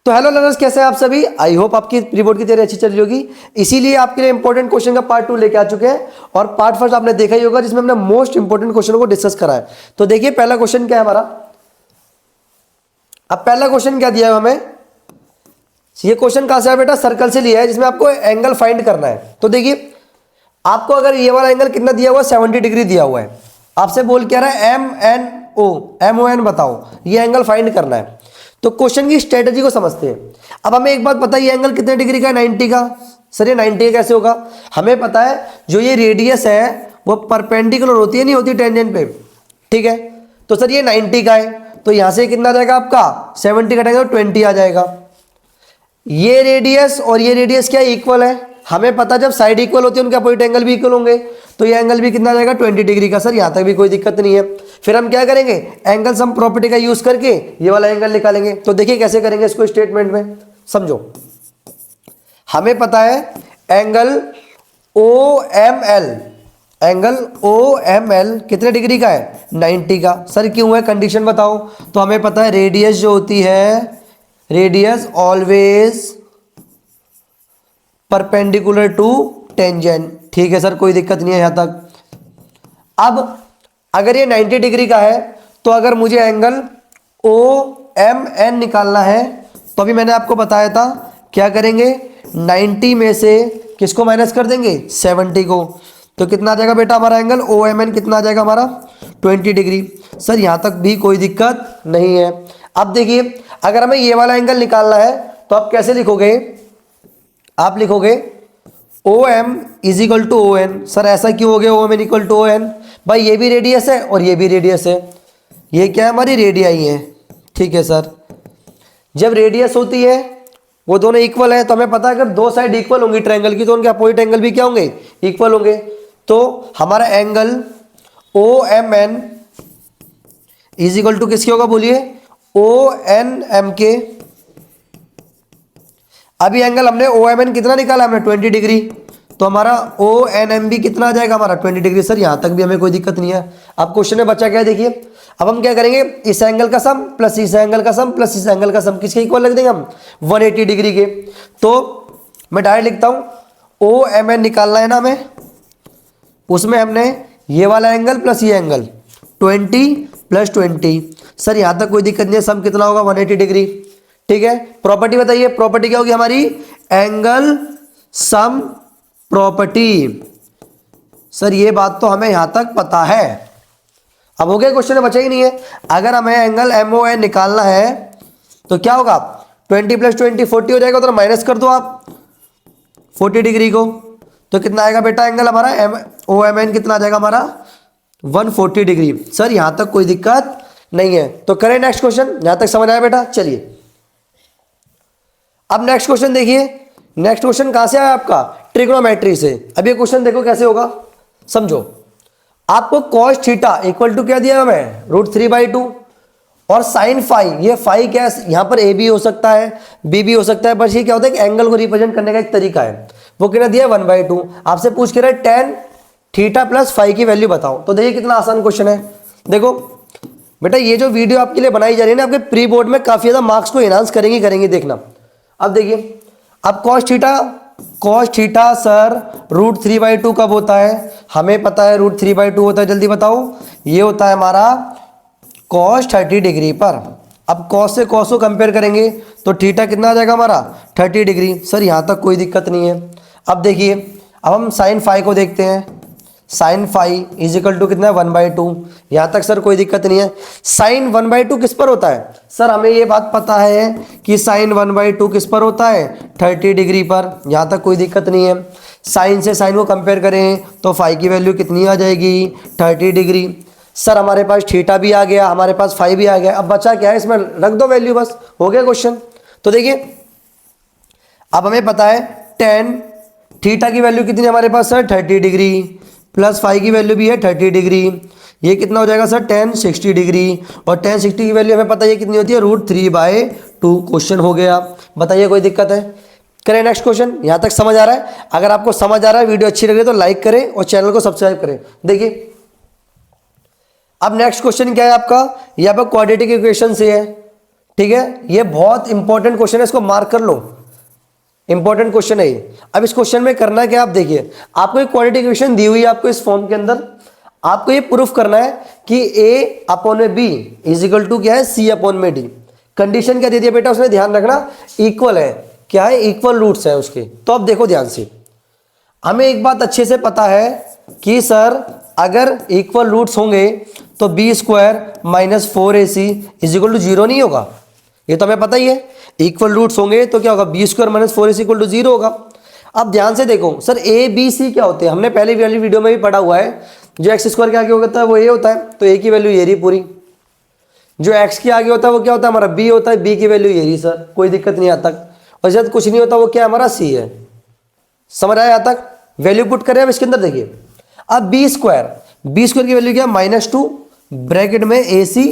तो hello learners, कैसे हैं आप सभी। आई होप आपकी प्री बोर्ड की तैयारी अच्छी चल रही होगी। इसीलिए आपके लिए इंपॉर्टेंट क्वेश्चन का पार्ट 2 लेके आ चुके हैं और पार्ट फर्स्ट आपने देखा ही होगा जिसमें हमने मोस्ट इंपॉर्टेंट क्वेश्चन को डिस्कस करा है। तो देखिए पहला क्वेश्चन क्या है हमारा। अब पहला क्वेश्चन क्या दिया है हमें, ये क्वेश्चन कहां से है बेटा, सर्कल से लिया है जिसमें आपको एंगल फाइंड करना है। तो देखिए आपको अगर ये वाला एंगल कितना दिया हुआ है, 70 डिग्री दिया हुआ है। आपसे बोल क्या रहा है, MNO बताओ, ये एंगल फाइंड करना है। तो क्वेश्चन की स्ट्रेटजी को समझते हैं। अब हमें एक बात पता है, ये एंगल कितने डिग्री का है, 90 का। सर ये 90 का कैसे होगा, हमें पता है जो ये रेडियस है वो परपेंडिकुलर होती है, नहीं होती टेंजेंट पे, ठीक है। तो सर ये 90 का है, तो यहां से कितना आ जाएगा आपका 70 कटेगा तो 20 आ जाएगा। ये रेडियस और ये रेडियस क्या इक्वल है, हमें पता जब साइड इक्वल होती है उनके अपोजिट एंगल भी इक्वल होंगे। तो ये एंगल भी कितना आ जाएगा 20 डिग्री का। सर यहां तक भी कोई दिक्कत नहीं है। फिर हम क्या करेंगे, एंगल सम प्रॉपर्टी का यूज करके ये वाला एंगल निकालेंगे। तो देखिए कैसे करेंगे इसको स्टेटमेंट में, समझो। हमें पता है एंगल OML, एंगल OML कितने डिग्री का है, 90 का। सर क्यों है, कंडीशन बताओ। तो हमें पता है रेडियस जो होती है, radius always perpendicular to tangent, ठीक है सर कोई दिक्कत नहीं है यहां तक। अब अगर ये 90 डिग्री का है तो अगर मुझे एंगल OMN निकालना है तो अभी मैंने आपको बताया था क्या करेंगे, 90 में से किसको माइनस कर देंगे, 70 को। तो कितना आ जाएगा बेटा हमारा एंगल OMN, कितना आ जाएगा हमारा 20 डिग्री। सर यहां तक भी कोई दिक्कत नहीं है। अब देखिए अगर हमें ये वाला एंगल निकालना है तो आप कैसे लिखोगे, आप लिखोगे OM is equal to ON। Sir ऐसा क्यों हो गया OM इक्वल टू ON, भाई ये भी रेडियस है और ये भी रेडियस है, ये क्या है हमारी रेडियाई है, ठीक है सर। जब रेडियस होती है वो दोनों इक्वल है तो हमें पता है अगर दो साइड इक्वल होंगी ट्रायंगल की तो उनके अपोजिट एंगल भी क्या होंगे, इक्वल होंगे। तो हमारा angle OMN is equal to किसके होगा बोलिए, ONM के। अभी एंगल हमने OMN कितना निकाला हमने 20 डिग्री, तो हमारा ONM भी कितना आ जाएगा हमारा 20 डिग्री। सर यहां तक भी हमें कोई दिक्कत नहीं है। अब क्वेश्चन में बचा क्या है देखिए, अब हम क्या करेंगे, इस एंगल का सम प्लस इस एंगल का सम प्लस इस एंगल का सम किसके इक्वल रख देंगे हम, 180 डिग्री के। तो मैं डायरेक्ट लिखता हूं OMN निकालना है ना हमें, उसमें हमने ये वाला एंगल प्लस ये एंगल 20 प्लस 20। सर यहां तक कोई दिक्कत नहीं है, सम कितना होगा 180 डिग्री, ठीक है। प्रॉपर्टी बताइए, प्रॉपर्टी क्या होगी हमारी, एंगल सम प्रॉपर्टी। सर ये बात तो हमें यहां तक पता है। अब हो गया, क्वेश्चन में बचा ही नहीं है। अगर हमें एंगल MON निकालना है तो क्या होगा, 20 प्लस 20 40 हो जाएगा, तो माइनस कर दो आप 40 डिग्री को। तो कितना आएगा बेटा एंगल हमारा OMN कितना आ जाएगा हमारा 140 डिग्री। सर यहां तक कोई दिक्कत नहीं है। तो करें नेक्स्ट क्वेश्चन, यहां तक समझ आया बेटा। चलिए अब नेक्स्ट क्वेश्चन देखिए। नेक्स्ट क्वेश्चन कहां से आया आपका, ट्रिग्नोमेट्री से। अब ये क्वेश्चन देखो कैसे होगा, समझो। आपको cos थीटा इक्वल टू क्या दिया हमें, √3/2 और sin फाई, ये फाई क्या है, यहां पर A भी हो सकता है B भी हो सकता है, बस ये क्या होता है कि एंगल को रिप्रेजेंट करने का एक तरीका है। वो कितना दिया 1/2। आपसे पूछ के रहा है tan थीटा प्लस फाई की वैल्यू बताओ। तो देखिए कितना आसान क्वेश्चन है। देखो बेटा ये जो वीडियो आपके लिए बनाई जा रही है ना, आपके प्री बोर्ड में काफी ज्यादा मार्क्स को एनहांस करेंगे देखना। अब देखिए, अब cos थीटा सर √3/2 कब होता है, हमें पता है √3/2 होता है, जल्दी बताओ। ये होता है हमारा cos 30 डिग्री पर। अब cos से cos को कंपेयर करेंगे तो थीटा कितना आ जाएगा हमारा 30 डिग्री। सर यहां तक कोई दिक्कत नहीं है। अब देखिए, अब हम sin फाई को देखते हैं। sin phi is equal to कितना है 1/2। यहां तक सर कोई दिक्कत नहीं है। sin 1/2 किस पर होता है, सर हमें ये बात पता है कि sin 1/2 किस पर होता है 30 डिग्री पर। यहां तक कोई दिक्कत नहीं है। sin से sin को कंपेयर करें तो फाई की वैल्यू कितनी आ जाएगी 30 डिग्री। सर हमारे पास थीटा भी आ गया, हमारे पास फाई भी आ गया। अब बचा क्या है, इसमें रख दो वैल्यू, बस हो गया क्वेश्चन। तो देखिए अब हमें पता है tan थीटा की वैल्यू कितनी है हमारे पास सर 30 डिग्री, प्लस फाई की वैल्यू भी है 30 डिग्री। ये कितना हो जाएगा सर tan 60 डिग्री, और tan 60 की वैल्यू हमें पता है कितनी होती है √3/2। क्वेश्चन हो गया। बताइए कोई दिक्कत है, करें नेक्स्ट क्वेश्चन। यहां तक समझ आ रहा है, अगर आपको समझ आ रहा है, वीडियो अच्छी लग रही है तो लाइक करें और चैनल को सब्सक्राइब करें। देखिए अब नेक्स्ट क्वेश्चन क्या है आपका, ये आपका क्वाड्रेटिक इक्वेशन से है। ठीक है, ये बहुत इंपॉर्टेंट क्वेश्चन है, इसको मार्क कर लो, इंपॉर्टेंट क्वेश्चन है ये। अब इस क्वेश्चन में करना क्या, आप देखिए आपको एक क्वाड्रेटिक इक्वेशन दी हुई है आपको इस फॉर्म के अंदर, आपको ये प्रूफ करना है कि a अपॉन में b इज इक्वल टू क्या है c अपॉन में d। कंडीशन क्या दे दिया बेटा उसने, ध्यान रखना, इक्वल है, क्या है, इक्वल रूट्स है उसके। तो अब देखो ध्यान से, हमें एक बात अच्छे से पता है कि सर अगर इक्वल रूट्स होंगे तो B square minus 4ac is equal to 0 नहीं होगा, ये तो हमें पता ही है। इक्वल रूट्स होंगे तो क्या होगा, B square minus 4ac equal to 0 होगा। अब ध्यान से देखो सर ए बी सी क्या होते हैं, हमने पहले वाली वीडियो में भी पढ़ा हुआ है, जो एक्स स्क्वायर के आगे होता है वो ए होता है, तो ए की वैल्यू ये रही पूरी। जो एक्स के आगे होता है वो क्या होता है हमारा बी होता है, बी की वैल्यू ये रही सर, कोई दिक्कत नहीं आता तक। और जब कुछ नहीं होता वो क्या हमारा सी है, समझ आया यहाँ तक, वैल्यू पुट करें अब इसके अंदर देखिए। अब बी स्क्वायर की वैल्यू क्या, -2 ब्रैकेट में A C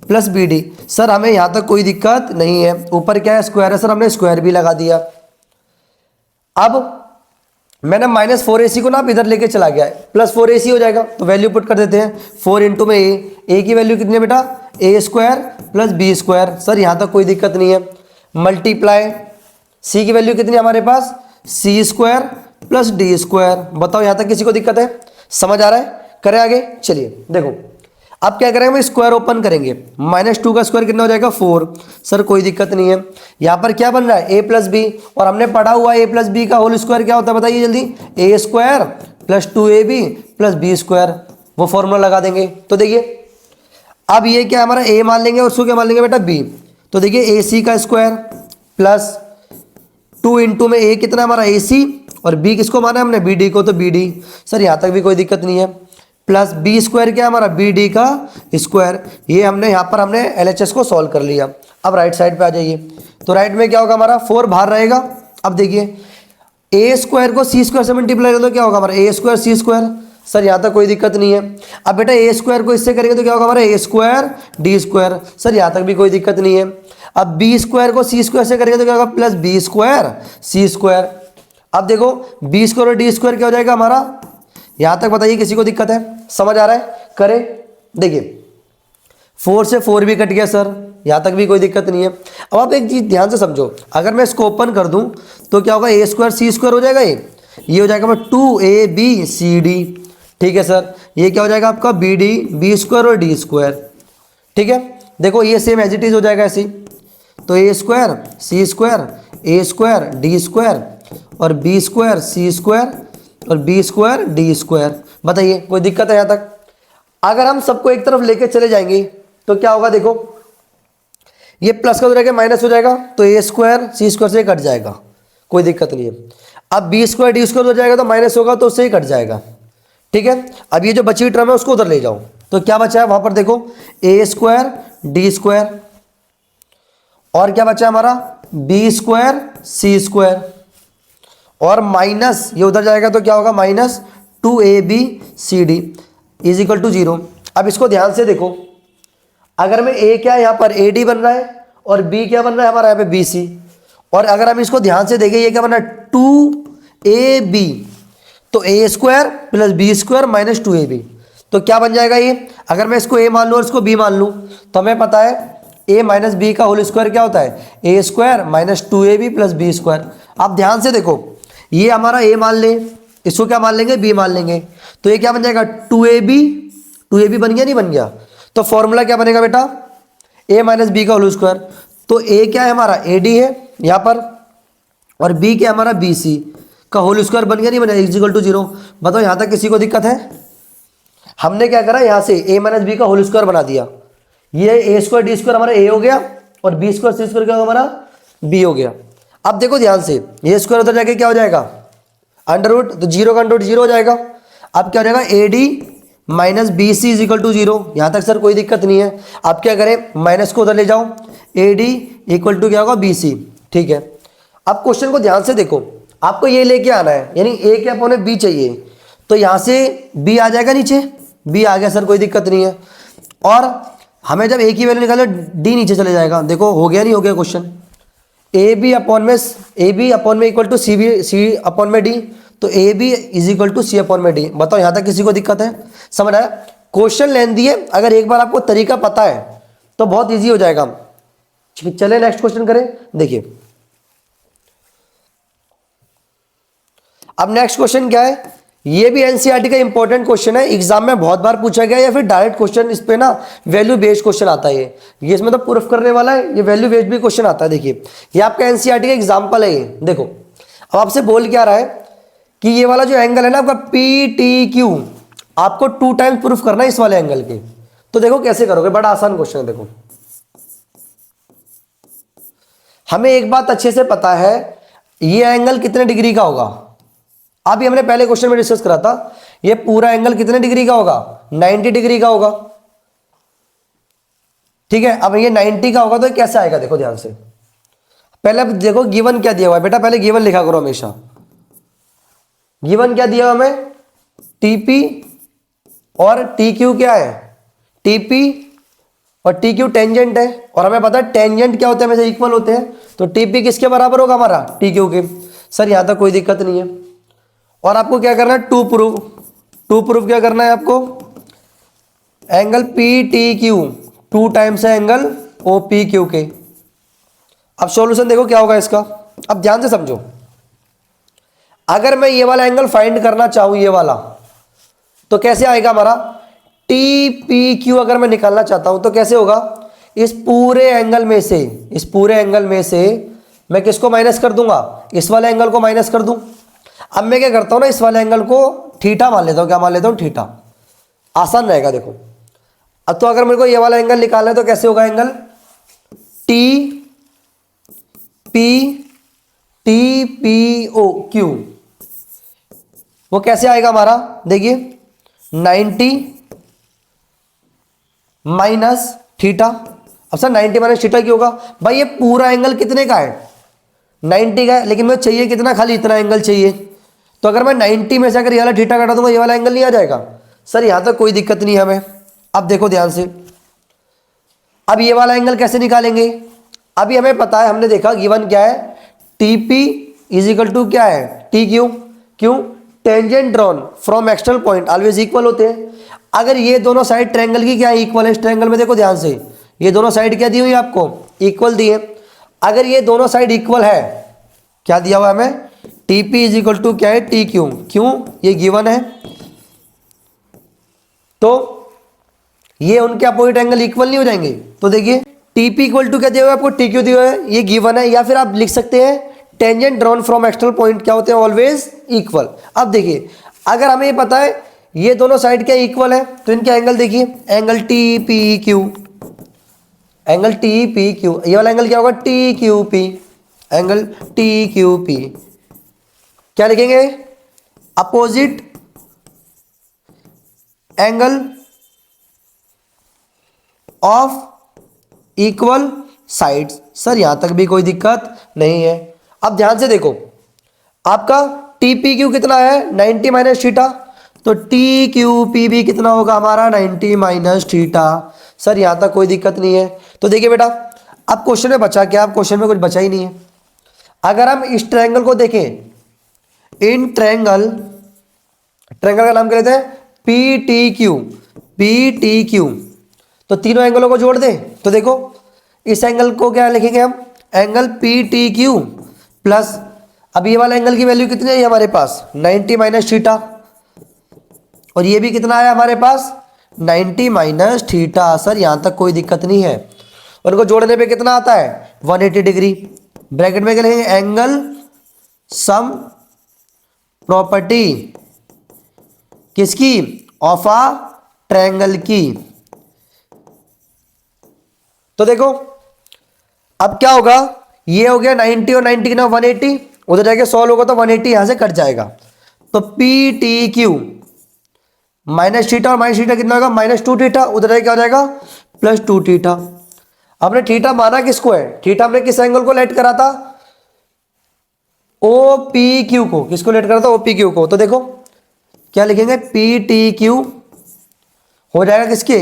plus B D. Sir हमें यहां तक कोई दिक्कत नहीं है, ऊपर क्या है स्क्वायर है, सर हमने स्क्वायर भी लगा दिया। अब मैंने -4ac को ना आप इधर लेके चला गया है, +4ac हो जाएगा, तो वैल्यू पुट कर देते हैं 4 इंटू में ए की वैल्यू कितनी है बेटा, A square plus B square. Sir यहां तक कोई दिक्कत नहीं है, मल्टीप्लाई सी की वैल्यू कितनी है हमारे पास, सी स्क्वायर प्लस डी स्क्वायर। बताओ यहां तक किसी को दिक्कत है, समझ आ रहा है, करें आगे। चलिए देखो अब क्या करेंगे, स्क्वायर ओपन करेंगे, -2 का स्क्वायर कितना हो जाएगा 4। सर कोई दिक्कत नहीं है, यहाँ पर क्या बन रहा है a प्लस बी, और हमने पढ़ा हुआ a प्लस बी का होल स्क्वायर क्या होता है बताइए जल्दी, a square plus 2ab plus B square, वो फॉर्मूला लगा देंगे। तो देखिए अब ये क्या हमारा a मान लेंगे और उसको क्या मान लेंगे बेटा b, तो देखिए ac का स्क्वायर प्लस 2 इंटू में a कितना हमारा ac, और b किसको माना है हमने bd को, तो bd। सर यहाँ तक भी कोई दिक्कत नहीं है, प्लस बी स्क्वायर क्या हमारा बी डी का स्क्वायर, ये हमने यहाँ पर हमने LHS को सॉल्व कर लिया। अब राइट साइड पे आ जाइए, तो राइट में क्या होगा हमारा 4 बाहर रहेगा। अब देखिए ए स्क्वायर को सी स्क्वायर से मल्टीप्लाई कर दो, क्या होगा हमारा A square C square. Sir यहाँ तक कोई दिक्कत नहीं है। अब बेटा ए स्क्वायर को इससे करेंगे तो क्या होगा हमारा A square D square. Sir यहाँ तक भी कोई दिक्कत नहीं है। अब बी स्क्वायर को सी स्क्वायर से करेंगे तो क्या होगा प्लस बी स्क्वायर सी स्क्वायर। अब देखो बी स्क्वायर और डी स्क्वायर क्या हो जाएगा हमारा, यहां तक बताइए किसी को दिक्कत है, समझ आ रहा है, करें। देखिए 4 से 4 भी कट गया सर, यहां तक भी कोई दिक्कत नहीं है। अब आप एक चीज ध्यान से समझो, अगर मैं इसको ओपन कर दूं तो क्या होगा ए स्क्वायर सी स्क्वायर हो जाएगा, ये हो जाएगा 2abcd। ठीक है सर, ये क्या हो जाएगा आपका बी डी बी स्क्वायर और डी स्क्वायर। ठीक है, देखो ये सेम एज इट इज हो जाएगा ऐसे, तो A square C square A square D square और बी स्क्वायर सी स्क्वायर और बी स्क्वायर डी स्क्वायर। बताइए कोई दिक्कत है यहाँ तक। अगर हम सबको एक तरफ लेके चले जाएंगे तो क्या होगा, देखो ये प्लस का हो जाएगा माइनस हो जाएगा, तो ए स्क्वायर सी स्क्वायर से कट जाएगा, कोई दिक्कत नहीं है। अब बी स्क्वायर डी स्क्वायर हो जाएगा तो माइनस होगा तो उससे ही कट जाएगा। ठीक है, अब ये जो बची हुई टर्म है उसको उधर ले जाओ, तो क्या बचा है वहां पर देखो ए स्क्वायर डी स्क्वायर और क्या बचा हमारा बी स्क्वायर सी स्क्वायर और माइनस ये उधर जाएगा तो क्या होगा -2abcd इज इक्वल टू 0। अब इसको ध्यान से देखो, अगर मैं a क्या है यहाँ पर ad बन रहा है और b क्या बन रहा है हमारा यहाँ पे bc, और अगर हम इसको ध्यान से देखें ये क्या बन रहा है 2ab, तो a square plus B square minus 2ab, तो क्या बन जाएगा ये, अगर मैं इसको a मान लूँ और इसको b मान लूँ तो हमें पता है a माइनस बी का होल स्क्वायर क्या होता है a square minus 2ab plus B square. आप ध्यान से देखो, ये हमारा a मान ले, इसको क्या मान लेंगे b मान लेंगे, तो ये क्या बन जाएगा 2ab बन गया नहीं बन गया, तो फॉर्मूला क्या बनेगा बेटा a माइनस बी का होल स्क्वायर। तो a क्या है हमारा ad है यहाँ पर और b क्या है हमारा bc का होल स्क्वायर बन गया नहीं बन गया इज इक्वल टू 0। बताओ यहाँ तक किसी को दिक्कत है। हमने क्या करा यहाँ से a माइनस बी का होल स्क्वायर बना दिया, ये a स्क्वायर डी स्क्वायर हमारा a हो गया और b स्क्वायर सी स्क्वायर क्या होगा हमारा b हो गया। अब देखो ध्यान से, ये स्क्वायर उधर जाके क्या हो जाएगा अंडर रूट, तो 0 का अंडर रूट 0 हो जाएगा। अब क्या हो जाएगा ad minus B C is equal to 0। यहाँ तक सर कोई दिक्कत नहीं है। अब क्या करें, माइनस को उधर ले जाओ, ad इक्वल टू क्या होगा bc। ठीक है, अब क्वेश्चन को ध्यान से देखो, आपको ये लेके आना है, यानी a के अपॉन b चाहिए, तो यहाँ से b आ जाएगा नीचे, b आ गया सर कोई दिक्कत नहीं है। और हमें जब a की वैल्यू निकाले d नीचे चले जाएगा, देखो हो गया नहीं हो गया क्वेश्चन, ए बी अपॉन में इक्वल टू सी अपॉन में डी, तो A B is equal to C upon में डी। बताओ यहाँ तक किसी को दिक्कत है, समझ आया। क्वेश्चन लेंथी है, अगर एक बार आपको तरीका पता है तो बहुत इजी हो जाएगा। चले नेक्स्ट क्वेश्चन करें। देखिए अब नेक्स्ट क्वेश्चन क्या है, ये भी एनसीईआरटी का इंपॉर्टेंट क्वेश्चन है, एग्जाम में बहुत बार पूछा गया या फिर डायरेक्ट क्वेश्चन इस पे ना वैल्यू बेस्ड क्वेश्चन आता है। ये इसमें तो प्रूफ करने वाला है, ये वैल्यू बेस्ड भी क्वेश्चन आता है। देखिए ये आपका एनसीईआरटी का एग्जाम्पल है। ये देखो अब आपसे बोल क्या रहा है कि ये वाला जो एंगल है ना आपका पी टी क्यू, आपको 2 टाइम्स प्रूफ करना है इस वाले एंगल के। तो देखो कैसे करोगे, बड़ा आसान क्वेश्चन है। देखो हमें एक बात अच्छे से पता है, ये एंगल कितने डिग्री का होगा। अभी हमने पहले क्वेश्चन में डिस्कस करा था, ये पूरा एंगल कितने डिग्री का होगा, 90 डिग्री का होगा। ठीक है, अब ये 90 का होगा तो कैसे आएगा, देखो ध्यान से। पहले अब देखो गिवन क्या दिया हुआ है बेटा, पहले गिवन लिखा करो हमेशा। गिवन क्या दिया हुआ हमें, टीपी और टी क्यू क्या है, टीपी और टी क्यू टेंजेंट है, और हमें पता है टेंजेंट क्या होते हैं, हमेशा इक्वल होते हैं। तो टीपी किसके बराबर होगा हमारा, टी क्यू के। सर यहां तक कोई दिक्कत नहीं है। और आपको क्या करना है, टू प्रूफ क्या करना है आपको, angle P T Q 2 times है एंगल ओ पी क्यू के। अब सॉल्यूशन देखो क्या होगा इसका, अब ध्यान से समझो। अगर मैं ये वाला एंगल फाइंड करना चाहूं, ये वाला, तो कैसे आएगा हमारा, टी पी क्यू अगर मैं निकालना चाहता हूं तो कैसे होगा, इस पूरे एंगल में से मैं किसको माइनस कर दूंगा, इस वाले एंगल को माइनस कर दूं। अब मैं क्या करता हूं ना, इस वाले एंगल को थीटा मान लेता हूं, क्या मान लेता हूं, थीटा। आसान रहेगा देखो। अब तो अगर मेरे को ये वाला एंगल निकालना है तो कैसे होगा, angle T P O Q, वो कैसे आएगा हमारा, देखिए 90 माइनस थीटा। अब सर 90 माइनस थीटा क्यों होगा, भाई ये पूरा एंगल कितने का है, 90 का है, लेकिन मुझे चाहिए कितना, खाली इतना एंगल चाहिए। तो अगर मैं 90 में से अगर ये वाला थीटा काटा दूंगा, ये वाला एंगल नहीं आ जाएगा। सर यहां तक कोई दिक्कत नहीं है हमें। अब देखो ध्यान से, अब ये वाला एंगल कैसे निकालेंगे। अभी हमें पता है, हमने देखा गिवन क्या है, टीपी इज इक्वल टू क्या है, टी क्यू। क्यों, tangent drawn from external point always equal होते हैं। अगर ये दोनों साइड ट्रायंगल की क्या है, इक्वल है। इस ट्रायंगल में देखो ध्यान से, ये दोनों साइड क्या दी हुई है आपको, इक्वल दी है। अगर ये दोनों साइड इक्वल है, क्या दिया हुआ है हमें, टीपी इज इक्वल टू क्या है, टी क्यू। क्यों, ये गिवन है, तो ये उनके अपोजिट एंगल इक्वल नहीं हो जाएंगे। तो देखिए टीपी इक्वल टू क्या दिया हुआ है आपको, टी क्यू दिया हुआ है, ये गिवन है। या फिर आप लिख सकते हैं tangent drawn from external point क्या होते हैं, ऑलवेज इक्वल। अब देखिए अगर हमें ये पता है ये दोनों साइड क्या इक्वल है, तो इनके एंगल देखिए, angle T P Q, angle T P Q, ये वाला एंगल क्या होगा, T Q P, angle T Q P. क्या लिखेंगे, opposite angle of equal sides. Sir यहां तक भी कोई दिक्कत नहीं है। अब ध्यान से देखो, आपका टी पी क्यू कितना है, 90 माइनस थीटा, तो टी क्यू पी भी कितना होगा हमारा, 90 माइनस थीटा। सर यहां तक कोई दिक्कत नहीं है। तो देखिए बेटा, अब क्वेश्चन में बचा क्या, अब क्वेश्चन में कुछ बचा ही नहीं है। अगर हम इस ट्रायंगल को देखें, इन ट्रायंगल का नाम क्या लेते हैं, पी टी क्यू, तो तीनों एंगलों को जोड़ दें। तो देखो इस एंगल को क्या लिखेंगे हम, angle P T Q plus, अब ये वाला एंगल की वैल्यू कितनी है हमारे पास, 90 माइनस थीटा, और ये भी कितना है हमारे पास, 90 माइनस थीटा। सर यहां तक कोई दिक्कत नहीं है। और उनको जोड़ने पे कितना आता है, 180 डिग्री। ब्रैकेट में क्या लिखेंगे, एंगल सम प्रॉपर्टी किसकी, ऑफ आ ट्रायंगल की। तो देखो अब क्या होगा, ये हो गया 90 और 90 कितना, 180, उधर जाके 100 होगा तो 180 यहां से कट जाएगा। तो P T Q minus theta और माइनस थीटा कितना होगा, -2 थीटा, उधर जाके क्या हो जाएगा, +2 थीटा। हमने थीटा माना किसको है, थीटा हमने किस एंगल को लेट करा था, ओ पी क्यू को। किसको लेट करा था, ओ पी क्यू को। तो देखो क्या लिखेंगे, पी टी क्यू हो जाएगा किसके,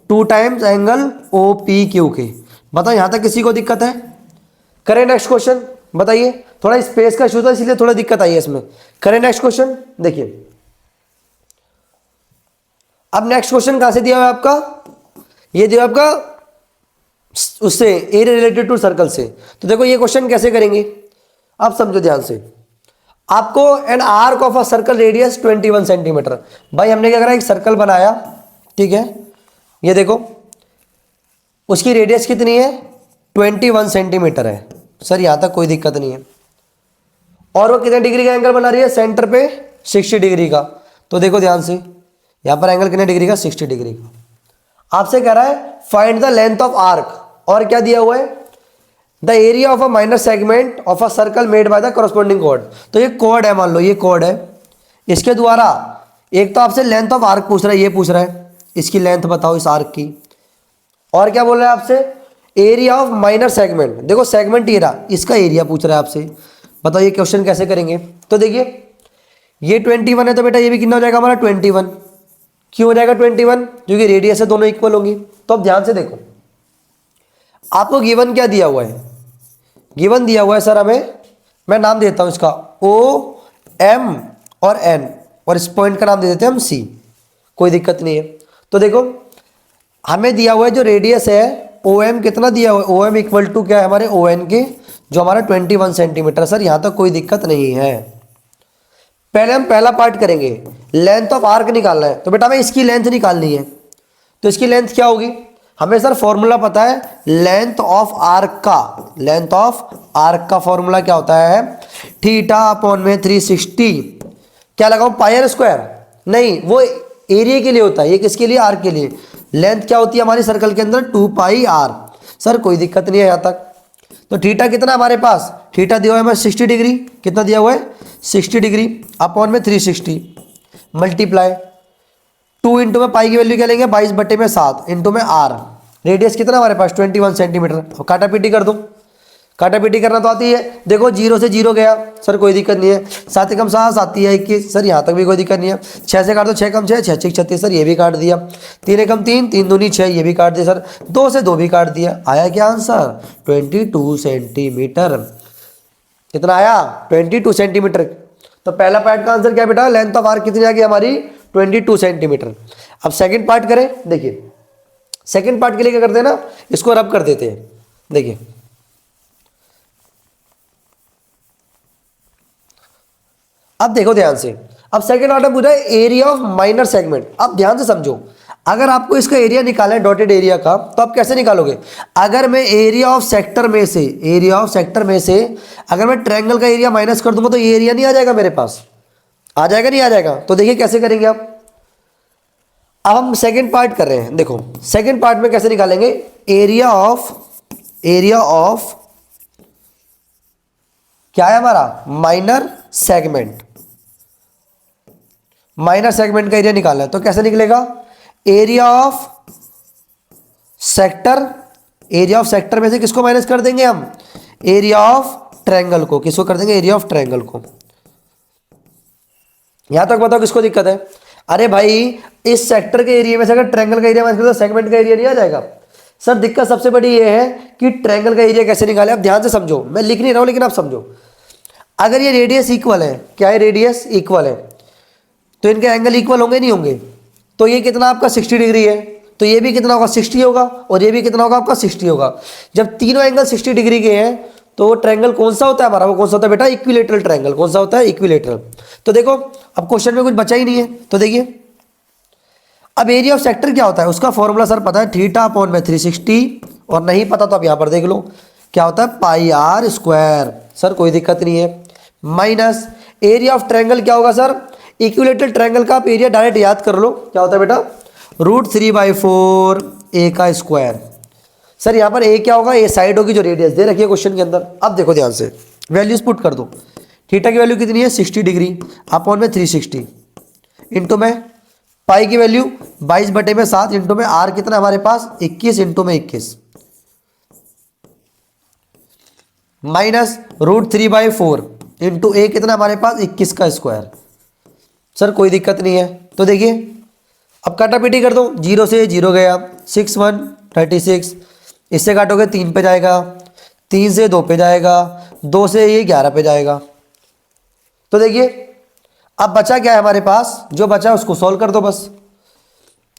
2 times angle O P Q के। बताओ यहां तक किसी को दिक्कत है, करें नेक्स्ट क्वेश्चन। बताइए, थोड़ा स्पेस का इशू था इसलिए थोड़ा दिक्कत आई है इसमें। करें नेक्स्ट क्वेश्चन। देखिए अब नेक्स्ट क्वेश्चन कहां से दिया हुआ है आपका, ये दिया आपका उससे, एरिया रिलेटेड टू सर्कल से। तो देखो ये क्वेश्चन कैसे करेंगे, आप समझो ध्यान से। आपको an arc of a circle radius 21 centimetre. भाई हमने क्या करा, एक सर्कल बनाया, ठीक है, ये देखो उसकी रेडियस कितनी है, 21 सेंटीमीटर है। सर यहां तक कोई दिक्कत नहीं है। और वो कितने डिग्री का एंगल बना रही है, सेंटर पे 60 डिग्री का। तो देखो ध्यान से, यहां पर एंगल कितने डिग्री का, 60 डिग्री का। आपसे कह रहा है find the length of arc, और क्या दिया हुआ है, the area of a minor segment of a circle made by the corresponding chord. तो ये कॉर्ड है, मान लो ये कॉर्ड है, इसके द्वारा एक तो आपसे लेंथ ऑफ आर्क पूछ रहा है, ये पूछ रहा है इसकी लेंथ बताओ इस आर्क की, और क्या बोल रहा है आपसे, एरिया ऑफ माइनर सेगमेंट। देखो सेगमेंट ये रहा, इसका एरिया पूछ रहा है आपसे। बताओ ये क्वेश्चन कैसे करेंगे। तो देखिए ये 21 है, तो बेटा ये भी कितना हो जाएगा हमारा 21। क्यों हो जाएगा 21, क्योंकि रेडियस है, दोनों इक्वल होंगी। तो अब ध्यान से देखो, आपको गिवन क्या दिया हुआ है, गिवन दिया हुआ है सर हमें, मैं नाम देता हूं इसका ओ एम और एन, और इस पॉइंट का नाम दे देते हैं हम सी, कोई दिक्कत नहीं है। तो देखो हमें दिया हुआ है जो रेडियस है ओ एम, कितना दिया हुआ है, ओ एम इक्वल टू क्या है हमारे ओ एन के, जो हमारा 21 सेंटीमीटर। सर यहां तक कोई दिक्कत नहीं है। पहले हम पहला पार्ट करेंगे, लेंथ ऑफ आर्क निकालना है। तो बेटा हमें इसकी लेंथ निकालनी है, तो इसकी लेंथ क्या होगी, हमें सर फॉर्मूला पता है लेंथ ऑफ आर्क का। लेंथ ऑफ आर्क का फॉर्मूला क्या होता है, थीटा अपॉन में 360, क्या लगाऊं पाई आर स्क्वायर, नहीं वो एरिया के लिए होता है, ये किसके लिए, आर्क के लिए। लेंथ क्या होती है हमारी सर्कल के अंदर, 2 पाई आर। सर कोई दिक्कत नहीं है यहां तक। तो थीटा कितना हमारे पास, थीटा दिया हुआ है हमें 60 डिग्री, कितना दिया हुआ है 60 डिग्री, अपॉन में 360 मल्टीप्लाई 2 इंटू में पाई की वैल्यू क्या लेंगे 22/7 इंटू में आर। रेडियस कितना हमारे पास 21 सेंटीमीटर। काटा पीटी कर दो, काटा पीटी करना तो आती है। देखो 0 से 0 गया, सर कोई दिक्कत नहीं है। 7 कम 7 आती है 21, सर यहाँ तक भी कोई दिक्कत नहीं है। 6 से काट दो, 6 कम 6, 6 6 36, सर ये भी काट दिया। 3 कम 3, 3 दूनी 6, ये भी काट दिया सर। 2 से 2 भी काट दिया। आया क्या आंसर 22 सेंटीमीटर। कितना आया 22 सेंटीमीटर। तो पहला पार्ट का आंसर क्या बेटा, लेंथ ऑफ आर्क कितनी आ गई हमारी 22 सेंटीमीटर। अब सेकंड पार्ट करें, देखिए सेकंड पार्ट के लिए क्या करते हैं ना, इसको रब कर देते हैं। देखिए अब देखो ध्यान से, अब सेकंड ऑर्डर पूछा है एरिया ऑफ माइनर सेगमेंट। अब ध्यान से समझो, अगर आपको इसका एरिया निकालना है डॉटेड एरिया का, तो आप कैसे निकालोगे। अगर मैं एरिया ऑफ सेक्टर में से, एरिया ऑफ सेक्टर में से अगर मैं ट्रायंगल का एरिया माइनस कर दूंगा, तो ये एरिया नहीं आ जाएगा मेरे पास, आ जाएगा नहीं आ जाएगा। तो देखिए कैसे करेंगे आप। अब हम सेकंड पार्ट कर रहे हैं, देखो सेकंड पार्ट में कैसे निकालेंगे, एरिया ऑफ क्या है हमारा माइनर सेगमेंट। माइनर सेगमेंट का एरिया निकालना है, तो कैसे निकलेगा, area of sector, area of sector में से किसको माइनस कर देंगे हम, एरिया ऑफ ट्रायंगल को। किसको कर देंगे, एरिया ऑफ ट्रायंगल को। यहां तक बताओ किसको दिक्कत है। अरे भाई इस सेक्टर के एरिया में से अगर ट्रायंगल का एरिया माइनस कर दो, सेगमेंट का एरिया नहीं आ जाएगा। सर दिक्कत सबसे बड़ी ये है कि ट्रायंगल का एरिया कैसे निकाले। अब ध्यान से समझो, मैं लिख नहीं रहा हूं लेकिन आप समझो। अगर ये रेडियस इक्वल है, क्या है रेडियस इक्वल है, तो इनके एंगल इक्वल होंगे नहीं होंगे। तो ये कितना आपका 60 डिग्री है, तो ये भी कितना होगा 60 होगा, और ये भी कितना होगा आपका 60 होगा। जब तीनों एंगल 60 डिग्री के हैं, तो वो ट्रायंगल कौन सा होता है हमारा, वो कौन सा होता है बेटा, इक्विलेटरल ट्रायंगल। कौन सा होता है, इक्विलेटरल। तो देखो अब क्वेश्चन में कुछ बचा ही नहीं है। तो देखिए अब एरिया ऑफ सेक्टर क्या होता है, उसका फॉर्मूला सर पता है थीटा अपॉन में 360, और नहीं पता तो आप यहां पर देख लो क्या होता है पाई आर स्क्वायर। सर कोई दिक्कत नहीं है। माइनस एरिया ऑफ ट्रायंगल क्या होगा सर, इक्विलेटरल ट्रायंगल का आप एरिया डायरेक्ट याद कर लो, क्या होता है बेटा √3/4 ए का स्क्वायर। सर यहां पर ए क्या होगा, ए साइड होगी जो रेडियस दे रखी है क्वेश्चन के अंदर। अब देखो ध्यान से, वैल्यूज पुट कर दो। थीटा की वैल्यू कितनी है 60 डिग्री, अपॉन में 360 इंटू में पाई की वैल्यू 22/7 इंटू में आर कितना हमारे पास 21 इंटू में 21, माइनस √3/4 इंटू ए कितना हमारे पास 21 का स्क्वायर। सर कोई दिक्कत नहीं है। तो देखिए अब काटापीटी कर दो, 0 से 0 गया, 6 1 36, इससे काटोगे 3 पे जाएगा, 3 से 2 पे जाएगा, 2 से ये 11 पे जाएगा। तो देखिए अब बचा क्या है हमारे पास, जो बचा उसको सॉल्व कर दो बस।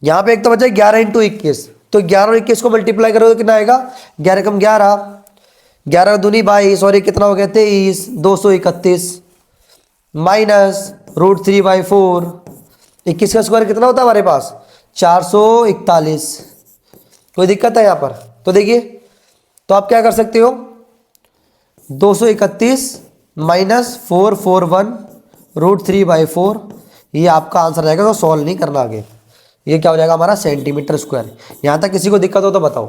यहां पे एक तो बचा 11 इंटू 21, तो 11 और 21 को मल्टीप्लाई करोगे तो कितना आएगा, 11 कम 11, 11 दूनी 22 और ये कितना हो गया 23, 231 माइनस √3/4, 21 का स्क्वायर कितना होता है हमारे पास 441। कोई दिक्कत है यहाँ पर? तो देखिए, तो आप क्या कर सकते हो, 231 माइनस 441 √3/4, ये आपका आंसर रहेगा। तो सॉल्व नहीं करना आगे, ये क्या हो जाएगा हमारा सेंटीमीटर स्क्वायर। यहाँ तक किसी को दिक्कत हो तो बताओ।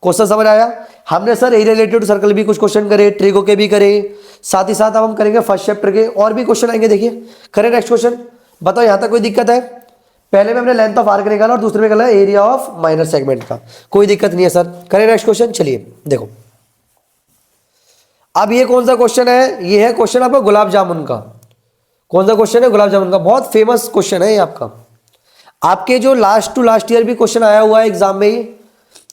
क्वेश्चन समझ आया? हमने sir a related to circle भी कुछ क्वेश्चन करे, ट्रिगो के भी करे, साथ ही साथ अब हम करेंगे फर्स्ट चैप्टर के और भी क्वेश्चन आएंगे। देखिए करें नेक्स्ट क्वेश्चन, बताओ यहाँ तक कोई दिक्कत है? पहले में हमने लेंथ ऑफ आर्क निकाला और दूसरे में निकाला एरिया ऑफ माइनर सेगमेंट का, कोई दिक्कत नहीं है सर। करें नेक्स्ट क्वेश्चन। चलिए देखो, अब ये कौन सा क्वेश्चन है? ये है क्वेश्चन आपका गुलाब जामुन का। कौन सा क्वेश्चन है? गुलाब जामुन का। बहुत फेमस क्वेश्चन है ये आपका, आपके जो लास्ट टू लास्ट ईयर भी क्वेश्चन आया हुआ है एग्जाम में ही।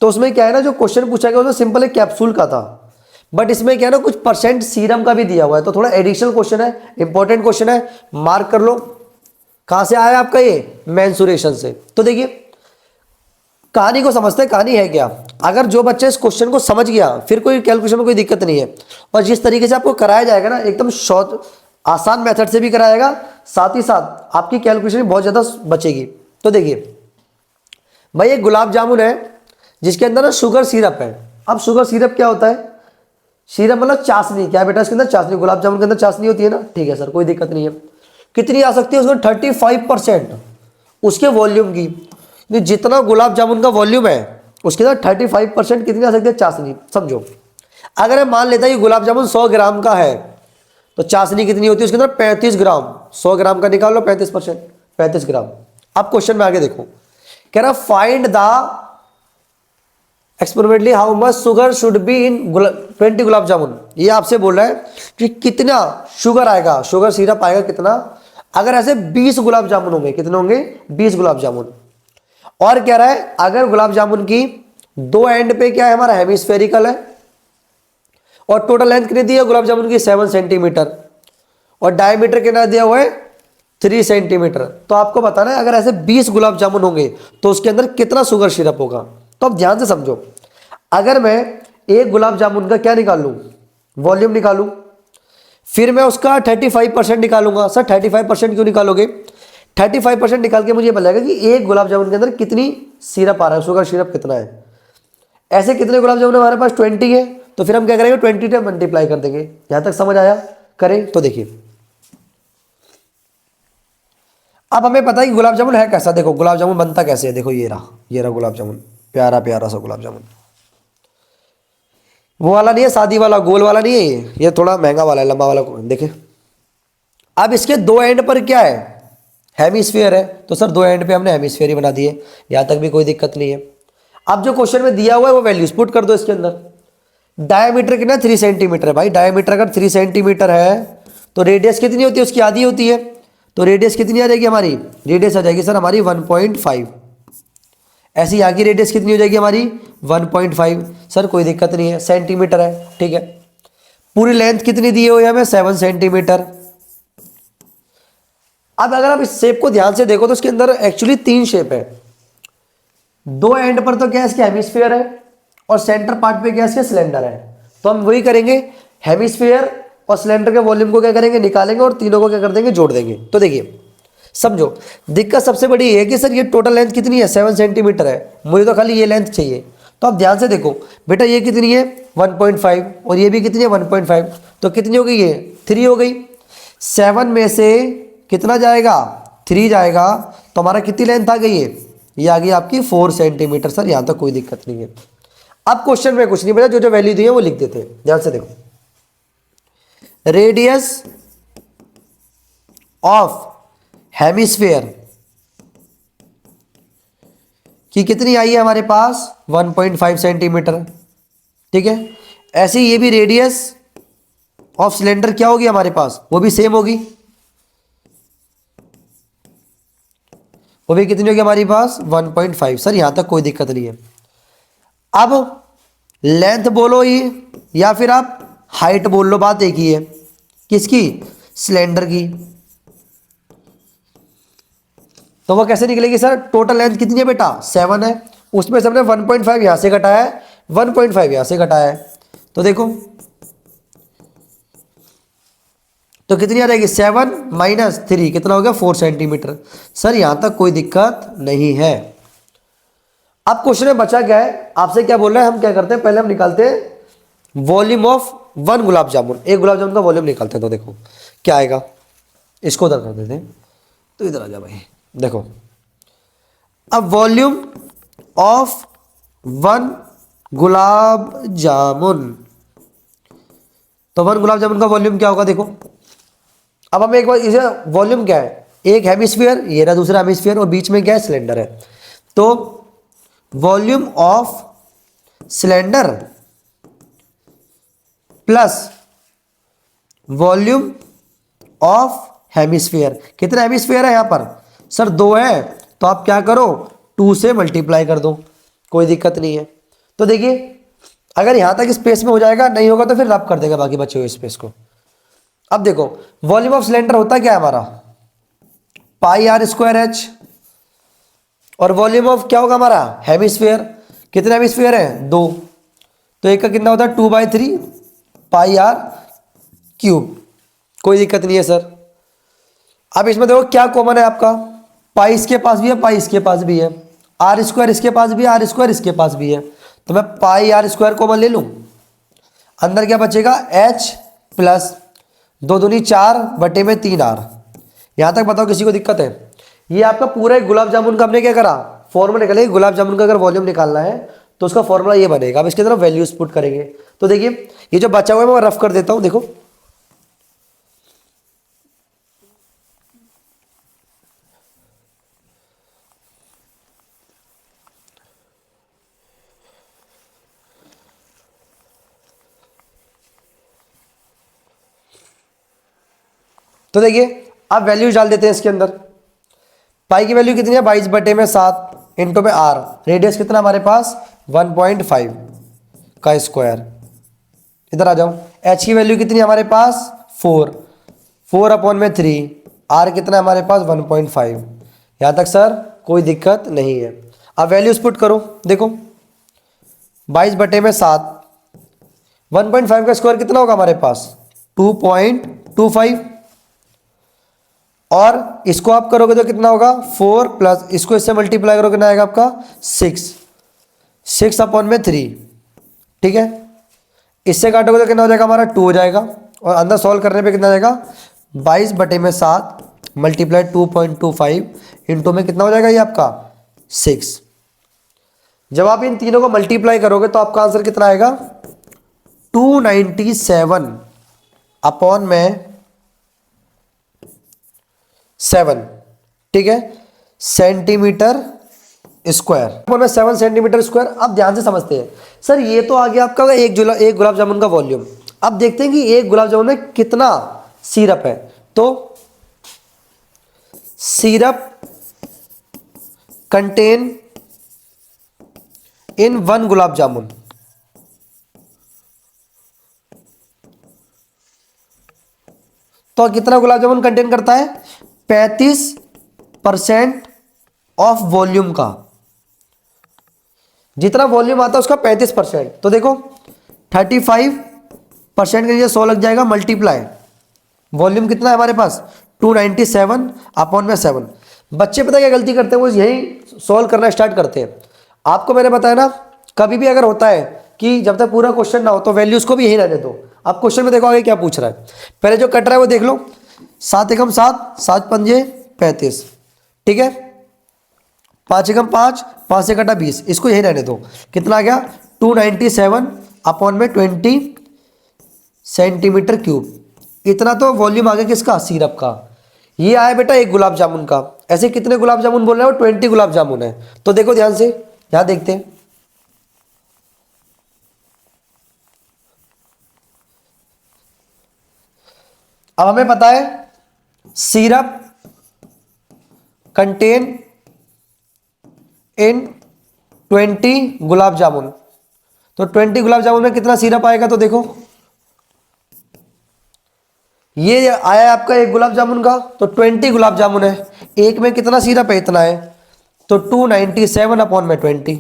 तो उसमें क्या है ना, जो क्वेश्चन पूछा गया वो सिंपल एक कैप्सूल का था, बट इसमें क्या है ना कुछ परसेंट सीरम का भी दिया हुआ है, तो थोड़ा एडिशनल क्वेश्चन है, इंपॉर्टेंट क्वेश्चन है, मार्क कर लो। कहां से आया आपका ये? मेंसुरेशन से। तो देखिए कहानी को समझते हैं, कहानी है क्या। अगर जो बच्चा इस क्वेश्चन को समझ गया फिर कोई कैलकुलेशन में कोई दिक्कत नहीं है, और जिस तरीके से आपको कराया जाएगा ना एकदम शॉर्ट आसान मेथड से भी कराएगा, साथ ही साथ आपकी कैलकुलेशन बहुत ज्यादा बचेगी। तो देखिए भाई, एक गुलाब जामुन है जिसके अंदर ना शुगर सिरप है। अब शुगर सिरप क्या होता है? सिरप मतलब चाशनी। क्या बेटा इसके अंदर? चाशनी। गुलाब जामुन के अंदर चाशनी होती है ना, ठीक है सर, कोई दिक्कत नहीं है। कितनी आ सकती है उसमें? 35% उसके वॉल्यूम की। जितना गुलाब जामुन का वॉल्यूम है उसके अंदर 35% कितनी आ सकती है? चाशनी। समझो, अगर हम मान लेता है कि गुलाब जामुन 100 ग्राम का है तो चाशनी कितनी होती है उसके अंदर? 35 ग्राम। 100 ग्राम का निकाल लो 35%, 35 ग्राम। अब क्वेश्चन में आगे देखो, कह रहा find the experimentally how much sugar should be in 20 gulab jamun. ये आपसे बोल रहा है कि कितना शुगर आएगा, शुगर सिरप आएगा कितना, अगर ऐसे 20 गुलाब जामुन होंगे। कितने होंगे? 20 गुलाब जामुन। और कह रहा है अगर गुलाब जामुन की दो एंड पे क्या है हमारा? हेमिस्फेरिकल है, और टोटल लेंथ कितनी दी है गुलाब जामुन की? 7 सेंटीमीटर, और डायमीटर कितना दिया हुआ है? 3 सेंटीमीटर। तो आपको बताना है अगर ऐसे 20 गुलाब जामुन होंगे तो उसके अंदर कितना शुगर सिरप होगा। तो अब ध्यान से समझो, अगर मैं एक गुलाब जामुन का क्या निकाल लूं? वॉल्यूम निकालूं, फिर मैं उसका 35% निकालूंगा। सर 35% क्यों निकालोगे? 35% निकाल के मुझे बताएगा कि एक गुलाब जामुन के अंदर कितनी सिरप आ रहा है, शुगर सिरप कितना है। ऐसे कितने गुलाब जामुन हमारे पास? 20 है, तो फिर हम क्या करेंगे? 20 से मल्टीप्लाई कर देंगे। यहां तक समझ आया? करें तो देखिए, अब हमें पता है कि गुलाब जामुन है कैसा। देखो गुलाब जामुन बनता कैसे है, देखो ये रहा गुलाब जामुन, प्यारा प्यारा सा गुलाब जामुन। वो वाला नहीं है, शादी वाला गोल वाला नहीं है, ये थोड़ा महंगा वाला है, लंबा वाला। देखे अब इसके दो एंड पर क्या है? हेमिस्फीयर है, तो सर दो एंड पे हमने हेमिस्फीयर ही बना दिए, यहां तक भी कोई दिक्कत नहीं है। अब जो क्वेश्चन में दिया हुआ है वो वैल्यूज पुट कर दो इसके अंदर। डायमीटर कितना? 3 सेंटीमीटर है भाई। डायमीटर अगर 3 सेंटीमीटर है तो रेडियस कितनी होती है? उसकी आधी होती है। तो रेडियस कितनी आ जाएगी हमारी? रेडियस आ जाएगी सर हमारी 1.5। ऐसी यहाँ की रेडियस कितनी हो जाएगी हमारी? 1.5। सर कोई दिक्कत नहीं है, सेंटीमीटर है, ठीक है। पूरी लेंथ कितनी दी हुई है हमें? 7 सेंटीमीटर। अब अगर आप इस शेप को ध्यान से देखो तो इसके अंदर एक्चुअली 3 शेप है। दो एंड पर तो क्या है इसके? हेमिस्फीयर है, और सेंटर पार्ट पे क्या है इसके? सिलेंडर है। तो हम वही करेंगे, हेमिस्फीयर और सिलेंडर के वॉल्यूम को क्या करेंगे? निकालेंगे, और तीनों को क्या कर देंगे? जोड़ देंगे। तो देखिए समझो, दिक्कत सबसे बड़ी ये है कि सर ये टोटल लेंथ कितनी है? 7 सेंटीमीटर है, मुझे तो खाली ये लेंथ चाहिए। तो आप ध्यान से देखो बेटा, ये कितनी है? 1.5, और ये भी कितनी है? 1.5। तो कितनी हो गई? ये 3 हो गई। 7 में से कितना जाएगा? 3 जाएगा, तो हमारा कितनी लेंथ आ गई है? ये आ गई आपकी 4 सेंटीमीटर। सर यहां तक कोई दिक्कत नहीं है। अब क्वेश्चन में कुछ नहीं बेटा, जो जो वैल्यू दी है वो लिख देते हैं। ध्यान से देखो, रेडियस ऑफ हेमिस्फीयर की कितनी आई है हमारे पास? 1.5 सेंटीमीटर, ठीक है। ऐसे ये भी रेडियस ऑफ सिलेंडर क्या होगी हमारे पास? वो भी सेम होगी, वो भी कितनी होगी हमारे पास? 1.5। सर यहां तक कोई दिक्कत नहीं है। अब लेंथ बोलो ये, या फिर आप हाइट बोल लो, बात एक ही है। किसकी? सिलेंडर की। तो वो कैसे निकलेगी सर? टोटल लेंथ कितनी है बेटा? 7 है, उसमें से हमने 1.5 यहाँ से घटाया है, 1.5 यहाँ से घटाया है, तो देखो तो कितनी आ जाएगी 7 माइनस 3 कितना हो गया 4 सेंटीमीटर। सर यहाँ तक कोई दिक्कत नहीं है। अब क्वेश्चन में बचा क्या है, आपसे क्या बोल रहे हैं, हम क्या करते हैं पहले हम निकालते हैं वॉल्यूम ऑफ 1 गुलाब जामुन। एक गुलाब जामुन का वॉल्यूम निकालते हैं, तो देखो क्या आएगा, इसको उधर कर देते हैं, तो इधर आ जा भाई। देखो अब वॉल्यूम ऑफ 1 गुलाब जामुन, तो 1 गुलाब जामुन का वॉल्यूम क्या होगा देखो। अब हमें एक बार इसे वॉल्यूम क्या है, एक हेमिस्फीयर ये रहा, दूसरा हेमिस्फीयर और बीच में क्या है सिलेंडर है, तो volume of cylinder plus volume of hemisphere, कितने हेमिस्फीयर है यहाँ पर सर 2 है, तो आप क्या करो 2 से मल्टीप्लाई कर दो, कोई दिक्कत नहीं है। तो देखिए अगर यहाँ तक स्पेस में हो जाएगा, नहीं होगा तो फिर रब कर देगा बाकी बचे हुए स्पेस को। अब देखो वॉल्यूम ऑफ सिलेंडर होता क्या है हमारा पाई आर स्क्वायर एच, और वॉल्यूम ऑफ क्या होगा हमारा हेमिस्फीयर, कितने हेमिस्फीयर है 2, तो एक का कितना होता है 2/3 पाई आर क्यूब, कोई दिक्कत नहीं है सर। अब इसमें देखो क्या कॉमन है आपका, पाई इसके पास भी है, पाई इसके पास भी है, आर स्क्वायर इसके पास भी है, आर स्क्वायर इसके पास भी है, तो मैं पाई आर स्क्वायर कॉमन ले लूँ, अंदर क्या बचेगा एच प्लस 2 दूनी 4/3 आर। यहाँ तक बताओ किसी को दिक्कत है। ये आपका पूरा एक गुलाब जामुन का हमने क्या करा फॉर्मूला निकाले, गुलाब जामुन का अगर वॉल्यूम निकालना है तो उसका फॉर्मूला ये बनेगा। अब इसके तरफ वैल्यूज पुट करेंगे, तो देखिए ये जो बचा हुआ है मैं रफ कर देता हूँ, देखो तो देखिए अब वैल्यूज डाल देते हैं इसके अंदर। पाई की वैल्यू कितनी है 22/7 इंटू में आर, रेडियस कितना हमारे पास 1.5 का स्क्वायर, इधर आ जाओ। एच की वैल्यू कितनी है हमारे पास 4/3, आर कितना है हमारे पास 1.5। यहाँ तक सर कोई दिक्कत नहीं है। अब वैल्यूज पुट करो, देखो 22/7 1.5 का स्क्वायर कितना होगा हमारे पास 2.25, और इसको आप करोगे तो कितना होगा 4 प्लस इसको इससे मल्टीप्लाई करोगे कितना आएगा आपका 6/3, ठीक है। इससे काटोगे तो कितना हो जाएगा हमारा 2 हो जाएगा, और अंदर सॉल्व करने पे कितना आ जाएगा 22/7 मल्टीप्लाई 2.25 इंटू में कितना हो जाएगा ये आपका 6। जब आप इन तीनों को मल्टीप्लाई करोगे तो आपका आंसर कितना आएगा 297/7, ठीक है, सेंटीमीटर स्क्वायर, 7 सेंटीमीटर स्क्वायर। अब ध्यान से समझते हैं सर, ये तो आ गया आपका एक गुलाब जामुन का वॉल्यूम। अब देखते हैं कि एक गुलाब जामुन में कितना सिरप है, तो syrup contain in 1 gulab jamun, तो कितना गुलाब जामुन कंटेन करता है 35% ऑफ वॉल्यूम का, जितना वॉल्यूम आता है उसका 35%। तो देखो 35% के नीचे 100 लग जाएगा, मल्टीप्लाई वॉल्यूम कितना है हमारे पास 297/7। बच्चे पता क्या गलती करते हैं, वो यही सॉल्व करना स्टार्ट करते हैं। आपको मैंने बताया ना कभी भी अगर होता है कि जब तक पूरा क्वेश्चन ना हो तो वैल्यूज को भी यही रहने दो। अब क्वेश्चन में देखो आगे क्या पूछ रहा है, पहले जो कट रहा है वो देख लो, 7 एकम 7, 7 पंजे 35, ठीक है, 5 एकम 5, 5 से कटा 20, इसको यही रहने दो। कितना आ गया 297/20 सेंटीमीटर क्यूब। इतना तो वॉल्यूम आ गया किसका सिरप का। ये आया बेटा एक गुलाब जामुन का। ऐसे कितने गुलाब जामुन बोल रहे हो 20 गुलाब जामुन है। तो देखो ध्यान से यहां देखते हैं, अब हमें पता है syrup contain in 20 gulab jamun, तो 20 गुलाब जामुन में कितना सिरप आएगा, तो देखो ये आया है आपका एक गुलाब जामुन का, तो 20 गुलाब जामुन है, एक में कितना सिरप है इतना है, तो 297/20।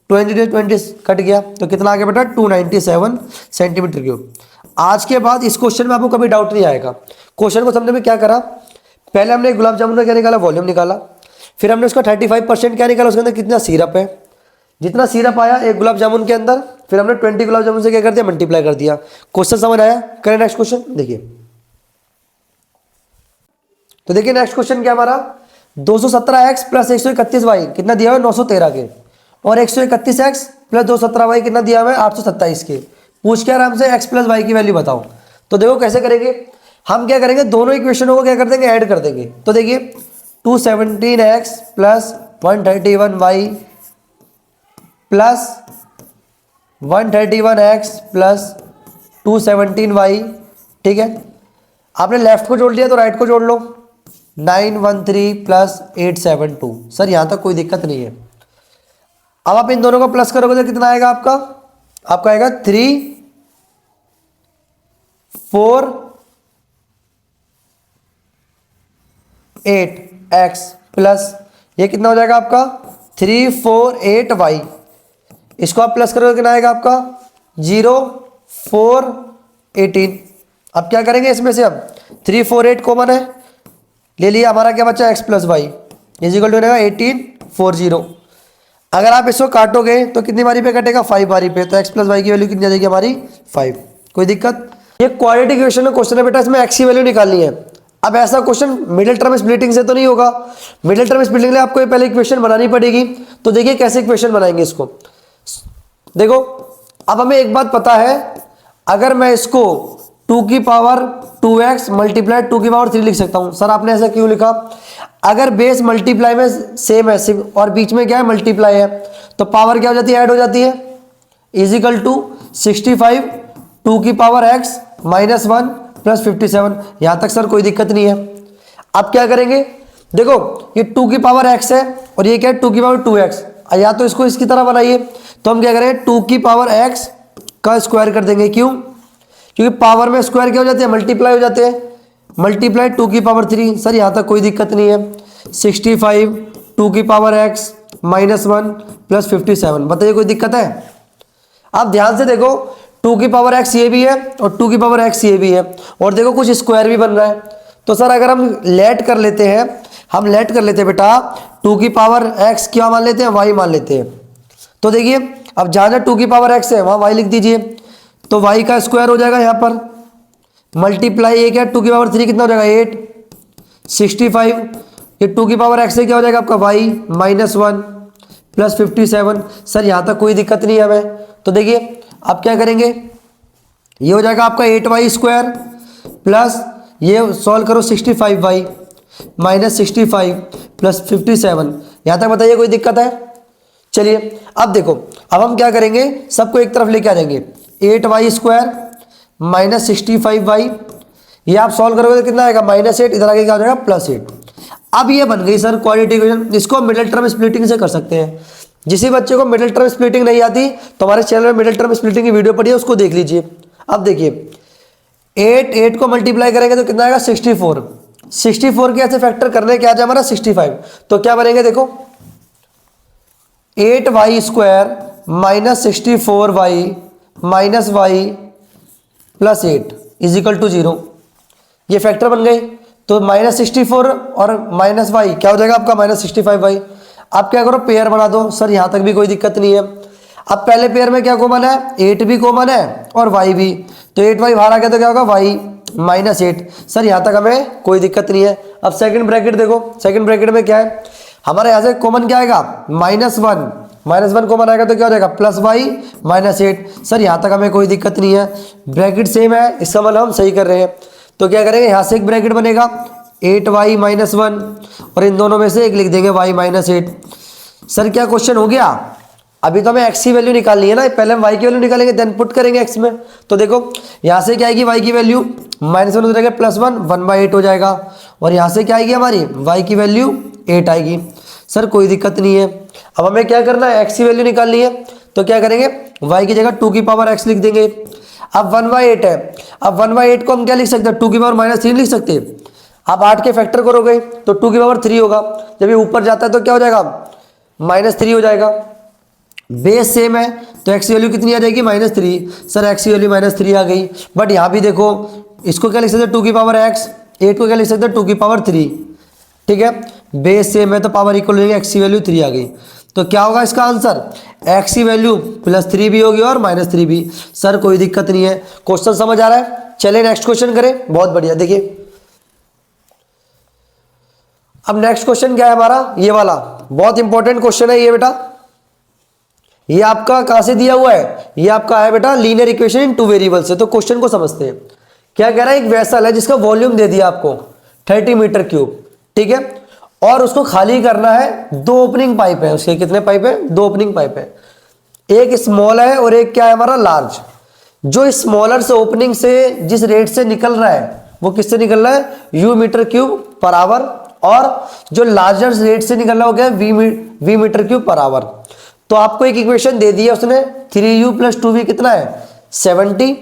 20 कट गया तो कितना आ गया बेटा 297 सेंटीमीटर क्यूब। आज के बाद इस क्वेश्चन में आपको कभी डाउट नहीं आएगा। क्वेश्चन को समझने में क्या करा, पहले हमने गुलाब जामुन का क्या निकाला, वॉल्यूम निकाला, फिर हमने उसका 35% क्या निकाला, उसके अंदर कितना सिरप है, जितना सिरप आया एक गुलाब जामुन के अंदर, फिर हमने 20 गुलाब जामुन से क्या कर दिया, मल्टीप्लाई कर दिया। क्वेश्चन समझ आया? करें नेक्स्ट क्वेश्चन। देखिए तो देखिए नेक्स्ट क्वेश्चन क्या हमारा, 217x प्लस 131y कितना दिया हुआ है 913 के, और 131x प्लस 217y कितना दिया हुआ है 827 के। पूछ के आराम से x प्लस वाई की वैल्यू बताओ। तो देखो कैसे करेंगे, हम क्या करेंगे, दोनों इक्वेशनों को क्या कर देंगे, ऐड कर देंगे। तो देखिए 217x plus 131y plus 131x plus 217y, ठीक है। आपने लेफ्ट को जोड़ लिया तो राइट को जोड़ लो, 913 प्लस 872। सर यहां तक कोई दिक्कत नहीं है। अब आप इन दोनों को प्लस करोगे तो कितना आएगा आपका, आपका आएगा 3 4 8x प्लस ये कितना हो जाएगा आपका 348y। इसको आप प्लस करोगे कितना आएगा आपका 0 4 18। अब क्या करेंगे इसमें से, अब 3 4 8 कॉमन है, ले लिया, हमारा क्या बचा x plus Y is equal to 1840। अगर आप इसको काटोगे तो कितनी बारी पे कटेगा, 5 बारी पे, तो x प्लस वाई की वैल्यू कितनी आ जाएगी हमारी 5। कोई दिक्कत? ये क्वाड्रेटिक इक्वेशन का क्वेश्चन है बेटा, इसमें x की वैल्यू निकालनी है। अब ऐसा क्वेश्चन मिडिल टर्म स्प्लिटिंग से तो नहीं होगा, मिडिल टर्म स्प्लिटिंग के लिए आपको ये पहले इक्वेशन बनानी पड़ेगी। तो देखिए कैसे इक्वेशन बनाएंगे इसको। देखो अब हमें एक बात पता है, अगर मैं इसको 2 की पावर 2x मल्टीप्लाई 2 की पावर 3 लिख सकता हूं। सर आपने ऐसा क्यों लिखा, अगर बेस मल्टीप्लाई में सेम है सिर्फ और बीच में क्या है मल्टीप्लाई है, तो पावर क्या हो जाती है, ऐड हो जाती है, इजिकल टू 65 2 की पावर x माइनस 1 प्लस 57। यहां तक सर कोई दिक्कत नहीं है। अब क्या करेंगे, देखो ये 2 की पावर x है और ये क्या है 2 की पावर 2x, या तो इसको इसकी तरह बनाइए, तो हम क्या करेंगे 2 की पावर x का स्क्वायर कर देंगे। क्यों? क्योंकि पावर में स्क्वायर क्या हो जाते हैं, मल्टीप्लाई हो जाते हैं, मल्टीप्लाई 2 की पावर 3। सर यहां तक कोई दिक्कत नहीं है। 65 2 की पावर x माइनस 1 प्लस 57, बताइए कोई दिक्कत है? आप ध्यान से देखो 2 की पावर x ये भी है और 2 की पावर x ये भी है, और देखो कुछ स्क्वायर भी बन रहा है। तो सर अगर हम लेट कर लेते हैं, हम लेट कर लेते हैं बेटा, 2 की पावर x क्या मान लेते हैं, y मान लेते हैं। तो देखिए अब जहाँ जहाँ 2 की पावर x है वहाँ y लिख दीजिए, तो y का स्क्वायर हो जाएगा यहाँ पर, मल्टीप्लाई ये क्या 2 की पावर 3 कितना हो जाएगा 8, 65 ये 2 की पावर x से क्या हो जाएगा आपका y माइनस 1 प्लस 57। सर यहाँ तक कोई दिक्कत नहीं है हमें। तो देखिए आप क्या करेंगे, ये हो जाएगा आपका 8y स्क्वायर प्लस ये सॉल्व करो 65y माइनस 65 प्लस 57। यहाँ तक बताइए कोई दिक्कत है? चलिए अब देखो, अब हम क्या करेंगे, सबको एक तरफ लेके आ जाएंगे, 8y स्क्वायर माइनस 65y, ये आप सॉल्व करोगे तो कितना आएगा -8, इधर आगे क्या हो जाएगा +8। अब ये बन गई सर क्वाड्रेटिक इक्वेशन। इसको हम मिडिल टर्म स्प्लिटिंग से कर सकते हैं। जिस बच्चे को मिडिल टर्म स्प्लिटिंग नहीं आती तो हमारे चैनल में मिडिल टर्म स्प्लिटिंग की वीडियो पड़ी है, उसको देख लीजिए। अब देखिए 8 को मल्टीप्लाई करेंगे तो कितना आएगा 64, 64 के ऐसे फैक्टर करने के आ जाए हमारा 65, तो क्या बनेंगे देखो 8y square minus 64y minus y plus 8 is equal to 0, ये फैक्टर बन गए। तो -64 और माइनस y क्या हो जाएगा आपका -65y। आप क्या करो पेयर बना दो। सर यहाँ तक भी कोई दिक्कत नहीं है। अब पहले पेयर में क्या कॉमन है, 8 भी कॉमन है और y भी, तो 8y बाहर आ गया तो क्या होगा y -8। सर यहाँ तक हमें कोई दिक्कत नहीं है। अब सेकंड ब्रैकेट देखो, सेकंड ब्रैकेट में क्या है हमारे, यहाँ से कॉमन क्या आएगा -1 कॉमन आएगा तो क्या हो जाएगा +y -8। सर यहाँ तक हमें कोई दिक्कत नहीं है, ब्रैकेट सेम है, इसका मतलब हम सही कर रहे हैं। तो क्या करेंगे, यहाँ से एक ब्रैकेट बनेगा 8y -1 और इन दोनों में से एक लिख देंगे y -8। सर क्या क्वेश्चन हो गया? अभी तो हमें x की वैल्यू निकालनी है ना, पहले हम y की वैल्यू निकालेंगे देन पुट करेंगे x में। तो देखो यहाँ से क्या आएगी y की वैल्यू -1 हो जाएगा +1 1/8 हो जाएगा, और यहाँ से क्या आएगी हमारी y की वैल्यू 8 आएगी। सर कोई दिक्कत नहीं है। अब हमें क्या करना है, x की वैल्यू निकालनी है, तो क्या करेंगे y की जगह 2 की पावर x लिख देंगे। अब 1/8 है, अब 1/8 को हम क्या लिख सकते हैं, 2 की पावर -3 लिख सकते हैं। आप 8 के फैक्टर करोगे तो 2 की पावर 3 होगा, जब ये ऊपर जाता है तो क्या हो जाएगा -3 हो जाएगा। बेस सेम है तो एक्स की वैल्यू कितनी आ जाएगी -3। सर एक्स की वैल्यू -3 आ गई, बट यहाँ भी देखो इसको क्या लिख सकते हैं 2 की पावर x, 8 को क्या लिख सकते हैं 2 की पावर 3। ठीक है, बेस सेम है तो पावर इक्वल हो जाएगी, एक्स की वैल्यू 3 आ गई। तो क्या होगा इसका आंसर, एक्स की वैल्यू +3 भी होगी और -3 भी। सर कोई दिक्कत नहीं है, क्वेश्चन समझ आ रहा है। चलिए नेक्स्ट क्वेश्चन करें, बहुत बढ़िया। देखिए अब नेक्स्ट क्वेश्चन क्या है हमारा, ये वाला बहुत इंपॉर्टेंट क्वेश्चन है ये बेटा। ये आपका कहां से दिया हुआ है, ये आपका है बेटा लीनियर इक्वेशन इन 2 वेरिएबल से। तो क्वेश्चन को समझते हैं। क्या कह रहा है, एक वेसल है जिसका वॉल्यूम दे दिया आपको 30 मीटर क्यूब, ठीक है, और उसको खाली करना है। 2 ओपनिंग पाइप है उसके, कितने पाइप है, 2 ओपनिंग पाइप है, एक स्मॉल है और एक क्या है हमारा लार्ज। जो स्मॉलर से ओपनिंग से जिस रेट से निकल रहा है वो किससे निकल रहा है, U metre cube per hour, और जो लार्जर रेट से निकल रहा है वो क्या है, V metre cube per hour. तो आपको एक इक्वेशन दे दी है उसने, 3u + 2v कितना है 70।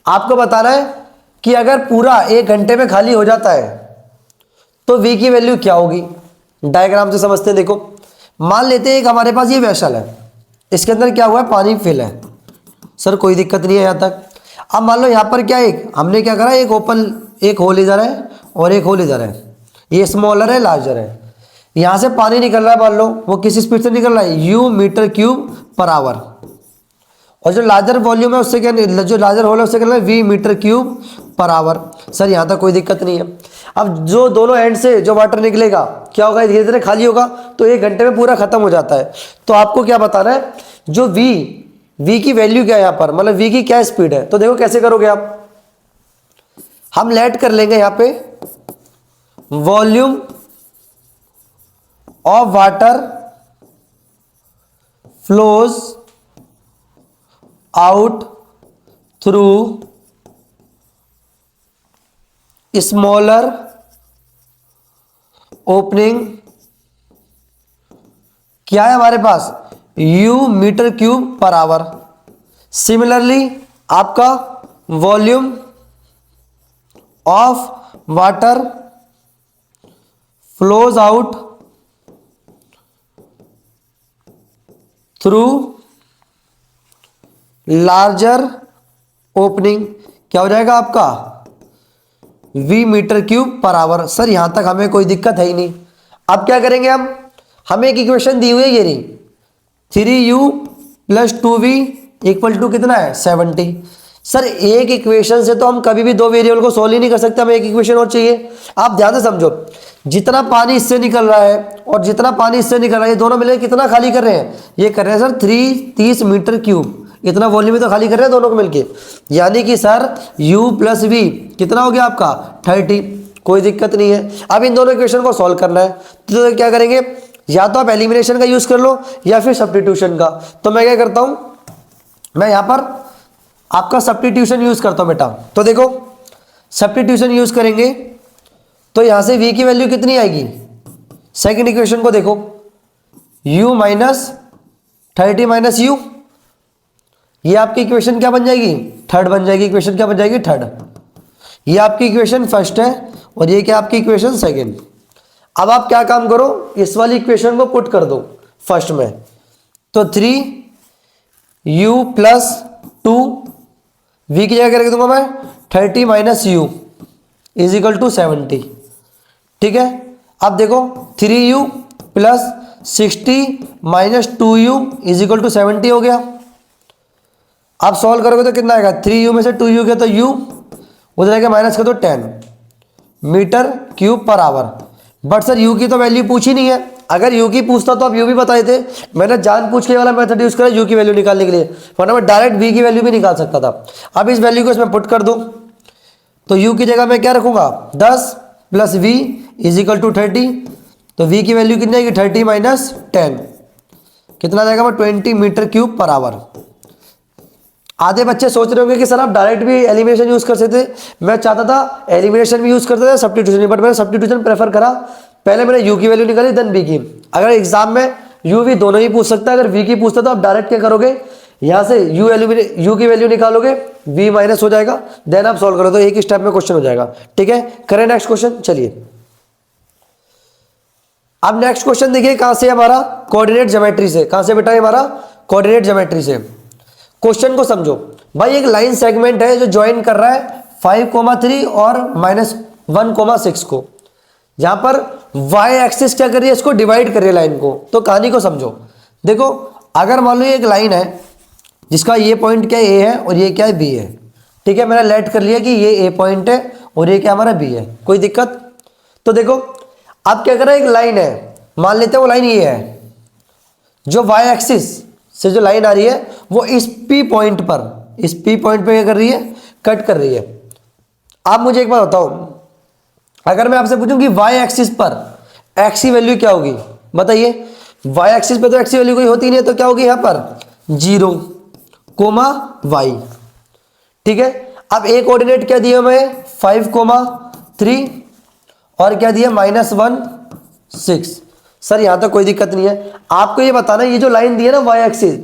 आपको बताना है कि अगर पूरा 1 घंटे में खाली हो जाता है तो v की वैल्यू क्या होगी। डायग्राम से समझते हैं। देखो मान लेते हैं एक हमारे पास ये वेसल है, इसके अंदर क्या हुआ है, पानी फिल है। सर कोई दिक्कत नहीं है यहाँ तक। अब मान लो यहाँ पर क्या, एक हमने क्या करा, एक ओपन, एक होल इधर है और एक होल इधर है, ये स्मॉलर है लार्जर है। यहाँ से पानी निकल रहा है, मान लो वो किस स्पीड से निकल रहा है, U metre cube per hour, और जो लार्जर वॉल्यूम है उससे क्या, जो लार्जर होल है उससे क्या, V metre cube per hour. Sir यहाँ तक कोई दिक्कत नहीं है। अब जो दोनों एंड से जो वाटर निकलेगा क्या होगा, धीरे धीरे खाली होगा, तो 1 घंटे में पूरा खत्म हो जाता है। तो आपको क्या बताना है, जो वी की वैल्यू क्या है यहाँ पर, मतलब वी की क्या स्पीड है। तो देखो कैसे करोगे आप, हम लेट कर लेंगे यहाँ पे volume of water flows out through smaller opening, क्या है हमारे पास, u metre cube per hour. Similarly आपका volume of water flows out through larger opening, क्या हो जाएगा आपका, v metre cube per hour. Sir यहां तक हमें कोई दिक्कत है ही नहीं। अब क्या करेंगे हम, हमें एक इक्वेशन दी हुई है ये रही, 3u + 2v = कितना है 70। सर एक इक्वेशन से तो हम कभी भी 2 वेरिएबल को सोल्व ही नहीं कर सकते, हमें एक इक्वेशन और चाहिए। आप ध्यान से समझो, जितना पानी इससे निकल रहा है और जितना पानी इससे निकल रहा है, ये दोनों मिलकर कितना खाली कर रहे हैं, ये कर रहे हैं सर 30 मीटर क्यूब, इतना वॉल्यूम में तो खाली कर रहे हैं दोनों को मिलके। यानी कि सर u + v कितना हो गया आपका 30। कोई दिक्कत नहीं है। अब इन दोनों इक्वेशन को सॉल्व करना है, तो क्या करेंगे, या तो आप एलिमिनेशन का यूज कर लो या फिर सब्स्टिट्यूशन का। तो मैं क्या करता हूं, मैं यहां पर आपका सब्स्टिट्यूशन यूज करता हूं बेटा। तो देखो सब्स्टिट्यूशन यूज करेंगे तो यहां से v की वैल्यू कितनी आएगी, सेकंड इक्वेशन को देखो, u - 30 - u, ये आपकी इक्वेशन क्या बन जाएगी, थर्ड बन जाएगी। इक्वेशन क्या बन जाएगी, थर्ड। ये आपकी इक्वेशन फर्स्ट है और ये क्या आपकी इक्वेशन सेकंड। अब आप क्या काम करो, इस वाली इक्वेशन को पुट कर दो फर्स्ट में, तो 3u + 2v की जगह करके दूंगा मैं 30 - u = 70। ठीक है, अब देखो 3u + 60 - 2u = 70 हो गया। आप सॉल्व करोगे तो कितना आएगा, 3u में से 2u गया तो u, उधर आएगा माइनस कर दो 10 metre cube per hour. But sir u की तो वैल्यू पूछी नहीं है, अगर u की पूछता तो आप u भी बताए थे। मैंने जान पूछ के वाला मेथड यूज करा u की वैल्यू निकालने के लिए, वरना मैं डायरेक्ट v की वैल्यू भी निकाल सकता था। अब इस वैल्यू को इसमें पुट कर दो, तो u की जगह मैं क्या रखूंगा 10 + v = 30। तो v की वैल्यू कितनी आएगी 30 - 10, कितना जाएगा 20 मीटर क्यूब पर आवर। आधे बच्चे सोच रहे होंगे कि सर आप डायरेक्ट भी एलिमिनेशन यूज कर सकते थे। मैं चाहता था एलिमिनेशन भी यूज करते थे, सब्स्टिट्यूशन भी, बट मैंने सब्स्टिट्यूशन प्रेफर करा। पहले मैंने u की वैल्यू निकाली देन v की। अगर एग्जाम में u v दोनों ही पूछ सकता है, अगर v की पूछता तो आप डायरेक्ट क्या करोगे, यहाँ से u की वैल्यू निकालोगे, v माइनस हो जाएगा, देन आप सॉल्व करो, तो एक ही स्टेप में क्वेश्चन हो जाएगा। ठीक है, करें नेक्स्ट क्वेश्चन। चलिए अब नेक्स्ट क्वेश्चन देखिए कहां से, हमारा कोऑर्डिनेट ज्योमेट्री से। कहां से बेटा, हमारा कोऑर्डिनेट ज्योमेट्री से। क्वेश्चन को समझो भाई, एक लाइन सेगमेंट है जो ज्वाइन कर रहा है 5,3 और -1,6 को। यहां पर y एक्सिस क्या कर रही है, इसको डिवाइड कर रही है लाइन को। तो कहानी को समझो, देखो अगर मान लो ये एक लाइन है जिसका ये पॉइंट क्या ए है और ये क्या है बी है, ठीक है। मैंने लेट कर लिया कि ये ए पॉइंट है और ये क्या हमारा बी है, कोई दिक्कत। तो देखो अब क्या कर रहा है, एक लाइन है, मान लेते हैं वो लाइन ये है, जो y एक्सिस से जो लाइन आ रही है वो इस P पॉइंट पर, इस P पॉइंट पे क्या कर रही है, कट कर रही है। आप मुझे एक बात बताओ, अगर मैं आपसे पूछूं कि y एक्सिस पर x की वैल्यू क्या होगी, बताइए। y एक्सिस पे तो x की वैल्यू कोई होती नहीं है, तो क्या होगी यहां पर 0, y, ठीक है। अब एक कोऑर्डिनेट क्या दिया हमें 5,3 और क्या दिया -1,6। सर यहां तक कोई दिक्कत नहीं है, आपको ये बताना ये जो लाइन दी है ना y एक्सिस,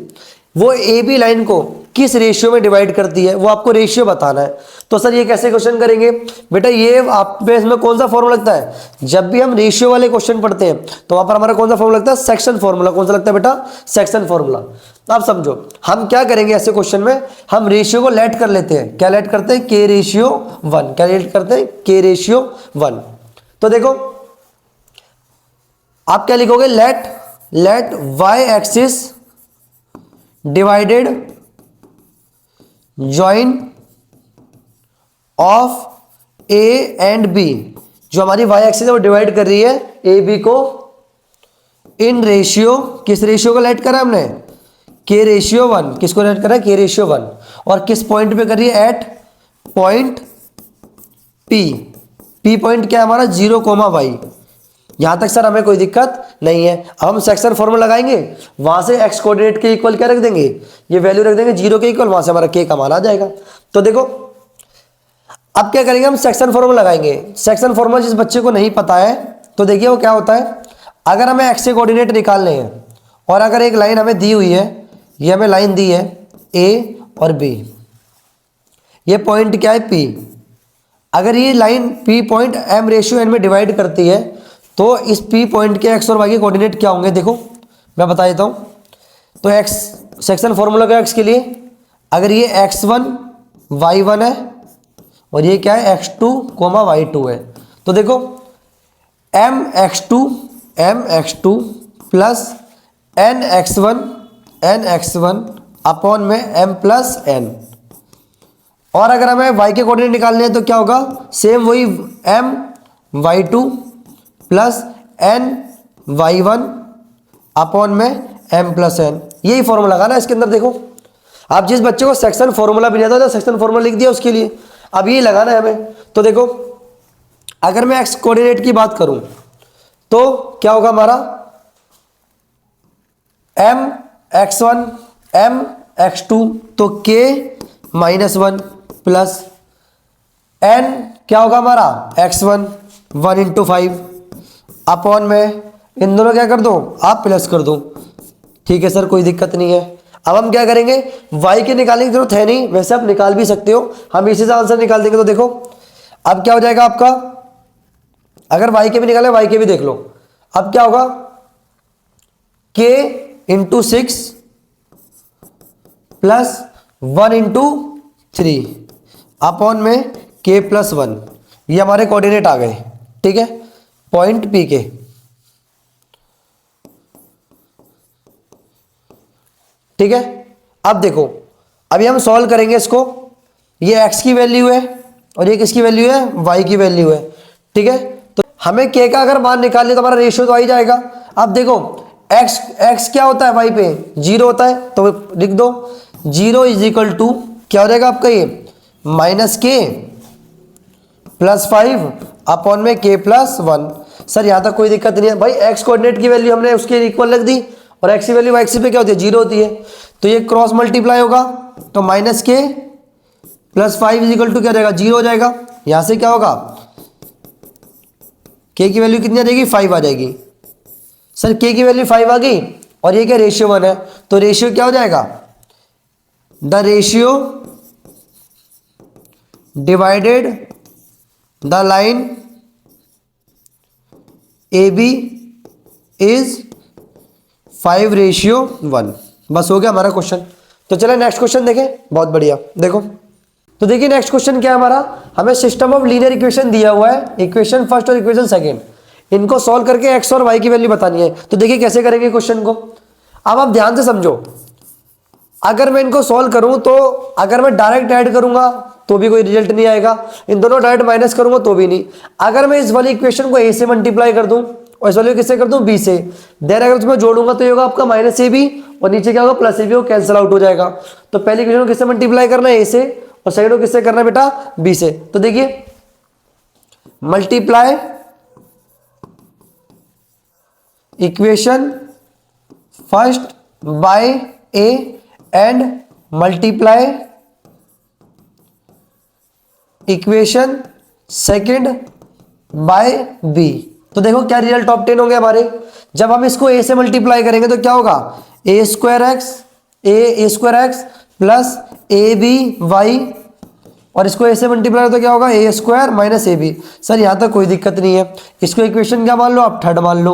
वो ए बी लाइन को किस रेशियो में डिवाइड करती है, वो आपको रेशियो बताना है। तो सर ये कैसे क्वेश्चन करेंगे बेटा, ये आप पे इसमें कौन सा फॉर्मूला लगता है, जब भी हम रेशियो वाले क्वेश्चन पढ़ते हैं तो वहां पर हमारा कौन सा फॉर्मूला लगता है, सेक्शन फॉर्मूला। कौन सा लगता है बेटा, सेक्शन फॉर्मूला। आप समझो हम क्या करेंगे ऐसे क्वेश्चन में, हम रेशियो को लेट कर लेते हैं। क्या लेट करते हैं, k रेशियो 1। क्या लेट करते हैं, k रेशियो 1। तो देखो आप क्या लिखोगे, let y axis divided join of a and b, जो हमारी y एक्सिस है वो डिवाइड कर रही है ए बी को इन रेशियो, किस रेशियो को लेट करा हमने, k रेशियो 1। किसको लेट करा है, k रेशियो 1। और किस पॉइंट पे कर रही है, एट पॉइंट p पॉइंट क्या है हमारा 0, y। यहां तक सर हमें कोई दिक्कत नहीं है। अब हम सेक्शन फॉर्मूला लगाएंगे, वहां से x कोऑर्डिनेट के इक्वल क्या रख देंगे, ये वैल्यू रख देंगे 0 के इक्वल, वहां से हमारा k का मान आ जाएगा। तो देखो अब क्या करेंगे, हम सेक्शन फॉर्मूला लगाएंगे। सेक्शन फॉर्मूला जिस बच्चे को नहीं पता है तो देखिए वो क्या होता है, अगर हमें x के कोऑर्डिनेट निकालने हैं और अगर एक लाइन हमें दी हुई है, ये हमें लाइन दी है a और b, ये पॉइंट क्या है p, अगर ये line p point m ratio n में डिवाइड करती है तो इस P पॉइंट के x और y के कोऑर्डिनेट क्या होंगे, देखो मैं बता देता हूं। तो x सेक्शन फॉर्मूला का x के लिए, अगर ये x1 y1 है और ये क्या है x2, y2 है, तो देखो mx2 प्लस nx1 अपॉन में m प्लस n। और अगर हमें y के कोऑर्डिनेट निकालने हैं तो क्या होगा, सेम वही my2 प्लस ny1 अपॉन में m प्लस n। यही फॉर्मूला लगाना है इसके अंदर। देखो आप जिस बच्चे को सेक्शन फॉर्मूला भी नहीं आता, सेक्शन फॉर्मूला लिख दिया उसके लिए, अब ये लगाना है हमें। तो देखो अगर मैं x कोऑर्डिनेट की बात करूं तो क्या होगा हमारा, mx1 mx2 तो k -1 प्लस n क्या होगा हमारा x1 1 इंटू 5 अपॉन में, इन दोनों क्या कर दो आप प्लस कर दो, ठीक है सर कोई दिक्कत नहीं है। अब हम क्या करेंगे, y के निकालने की जरूरत है नहीं, वैसे आप निकाल भी सकते हो, हम इसी से आंसर निकाल देंगे। तो देखो अब क्या हो जाएगा आपका, अगर y के भी निकाले y के भी देख लो, अब क्या होगा k into 6 plus 1 into 3 upon में k प्लस 1। ये हमारे कोऑर्डिनेट आ गए, ठीक है, पॉइंट P के। ठीक है, अब देखो अभी हम सॉल्व करेंगे इसको, ये x की वैल्यू है और ये किसकी वैल्यू है, y की वैल्यू है, ठीक है। तो हमें k का अगर मान निकाल लिया तो हमारा रेशियो तो आ ही जाएगा। अब देखो x क्या होता है, y पे 0 होता है, तो लिख दो 0 इज इक्वल टू क्या हो जाएगा आपका, ये -k प्लस 5 अपॉन में k प्लस 1। सर यहां तक कोई दिक्कत नहीं है भाई, x कोऑर्डिनेट की वैल्यू हमने उसके इक्वल रख दी और x की वैल्यू y एक्सिस पे क्या होती है 0 होती है, तो ये क्रॉस मल्टीप्लाई होगा तो -k plus 5 is equal to क्या रहेगा 0 हो जाएगा। यहां से क्या होगा, k की वैल्यू कितनी आ जाएगी 5 आ जाएगी। सर k की वैल्यू 5 आ गई और ये क्या रेशियो 1 है, तो रेशियो क्या हो जाएगा, the ratio divided the line AB is 5:1। बस हो गया हमारा क्वेश्चन। तो चले नेक्स्ट क्वेश्चन देखें। बहुत बढ़िया, देखो तो देखिए नेक्स्ट क्वेश्चन क्या है हमारा, हमें सिस्टम ऑफ लीनियर इक्वेशन दिया हुआ है, इक्वेशन फर्स्ट और इक्वेशन सेकंड, इनको सॉल्व करके एक्स और वाई की वैल्यू बतानी है। तो देखिए कैसे करेंगे क्वेश्चन को। अब आप ध्यान से समझो, अगर मैं इनको सॉल्व करूं तो अगर मैं डायरेक्ट ऐड करूंगा तो भी कोई रिजल्ट नहीं आएगा, इन दोनों डायरेक्ट माइनस करूंगा तो भी नहीं। अगर मैं इस वाली इक्वेशन को ए से मल्टीप्लाई कर दूं और इस वाली को किससे कर दूं, बी से, देन अगर तुम्हें जोड़ूंगा तो ये होगा आपका माइनस ए बी और नीचे क्या होगा प्लस ए बी, वो कैंसिल आउट हो जाएगा। तो पहली इक्वेशन को किससे मल्टीप्लाई करना है, ए से, और सेकंड को किससे करना है बेटा, बी से। तो देखिए multiply equation first by A and multiply equation second by B. तो देखो क्या रिजल्ट ऑब्टेन होंगे हमारे। जब हम इसको ए से मल्टीप्लाई करेंगे तो क्या होगा, A square X plus A B Y, और इसको ए से मल्टीप्लाई तो क्या होगा, A square minus A B. Sir यहाँ तक कोई दिक्कत नहीं है, इसको इक्वेशन क्या मान लो आप, थर्ड मान लो।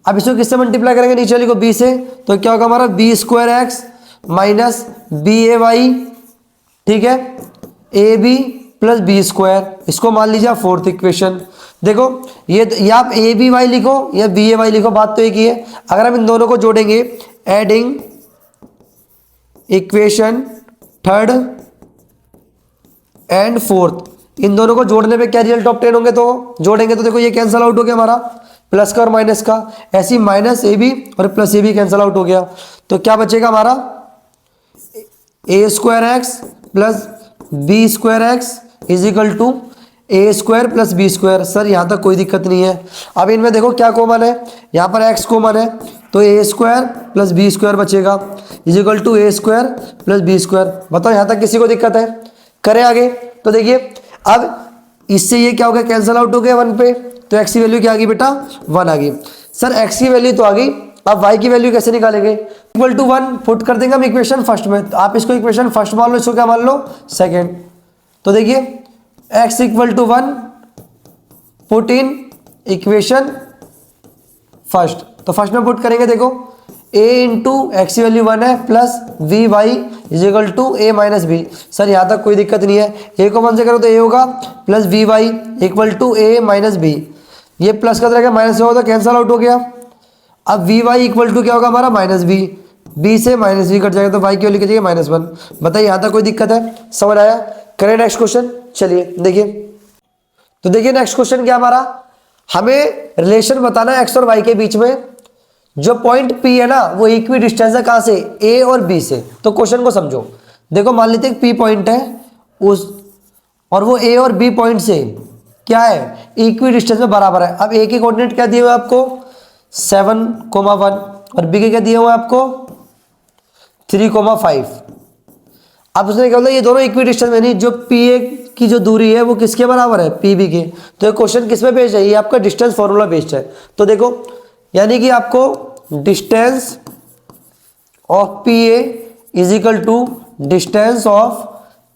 अब इसको किससे मल्टीप्लाई करेंगे, नीचे वाली को बी से, तो क्या होगा हमारा B square X minus B A Y, ठीक है, A B plus B square. इसको मान लीजिए आप फोर्थ इक्वेशन। देखो ये आप ए बी वाई लिखो या बी ए वाई लिखो, बात तो एक ही है। अगर हम इन दोनों को जोड़ेंगे, adding equation third and fourth, इन दोनों को जोड़ने पे क्या रिजल्ट ऑब्टेन होंगे, तो जोड़ेंगे तो देखो ये कैंसिल आउट हो गया हमारा, प्लस का और माइनस का, ऐसी माइनस ए बी और plus A B cancel out हो गया। तो क्या बचेगा हमारा, A square X plus B square X is equal to A square plus B square. Sir यहाँ तक कोई दिक्कत नहीं है। अब इनमें देखो क्या कॉमन है, यहाँ पर एक्स कॉमन है, तो A square plus B square बचेगा is equal to A square plus B square. बताओ यहाँ तक किसी को दिक्कत है, करें आगे। तो देखिए अब इससे ये क्या हो गया, कैंसिल आउट हो गया 1 पे, तो एक्स की वैल्यू क्या आ गई बेटा, 1 आ गई। सर एक्स की वैल्यू तो आ गई, अब वाई की वैल्यू कैसे निकालेंगे, इक्वल टू 1 पुट कर देंगे हम इक्वेशन फर्स्ट में। तो आप इसको इक्वेशन फर्स्ट मान लो, इसको क्या मान लो, सेकेंड। तो देखिए x equal to 1 put in equation first, तो फर्स्ट में पुट करेंगे, देखो a इंटू एक्स की वैल्यू 1 है plus V Y is equal to A minus B. Sir यहाँ तक कोई दिक्कत नहीं है, a को 1 से करो तो a होगा plus V Y equal to A minus B, ये प्लस का रहेगा माइनस होगा तो कैंसिल आउट हो गया। अब वी वाई इक्वल टू क्या होगा हमारा, माइनस बी, बी से माइनस बी कट जाएगा तो वाई की वैल्यू कितनी है, -1। बताइए यहाँ तक कोई दिक्कत है, समझ आया। करें नेक्स्ट क्वेश्चन। चलिए देखिए, तो देखिए नेक्स्ट क्वेश्चन क्या हमारा, हमें रिलेशन बताना है एक्स और वाई के बीच में। जो पॉइंट पी है ना वो इक्वी डिस्टेंस है, कहाँ से, ए और बी से। तो क्वेश्चन को समझो, देखो मान लेते हैं पी पॉइंट है उस, और वो ए और बी पॉइंट से क्या है, इक्वी डिस्टेंस में बराबर है। अब ए के कोऑर्डिनेट क्या दिए हुए आपको, 7,1, और बी के क्या दिए हुए आपको 3,5। अब उसने क्या बोला, ये दोनों इक्वी डिस्टेंस में नहीं, जो पी ए की जो दूरी है वो किसके बराबर है, पी बी के। तो ये क्वेश्चन किस पे बेस्ड है, ये आपका डिस्टेंस फॉर्मूला बेस्ड है। तो देखो यानी कि आपको distance of P A is equal to distance of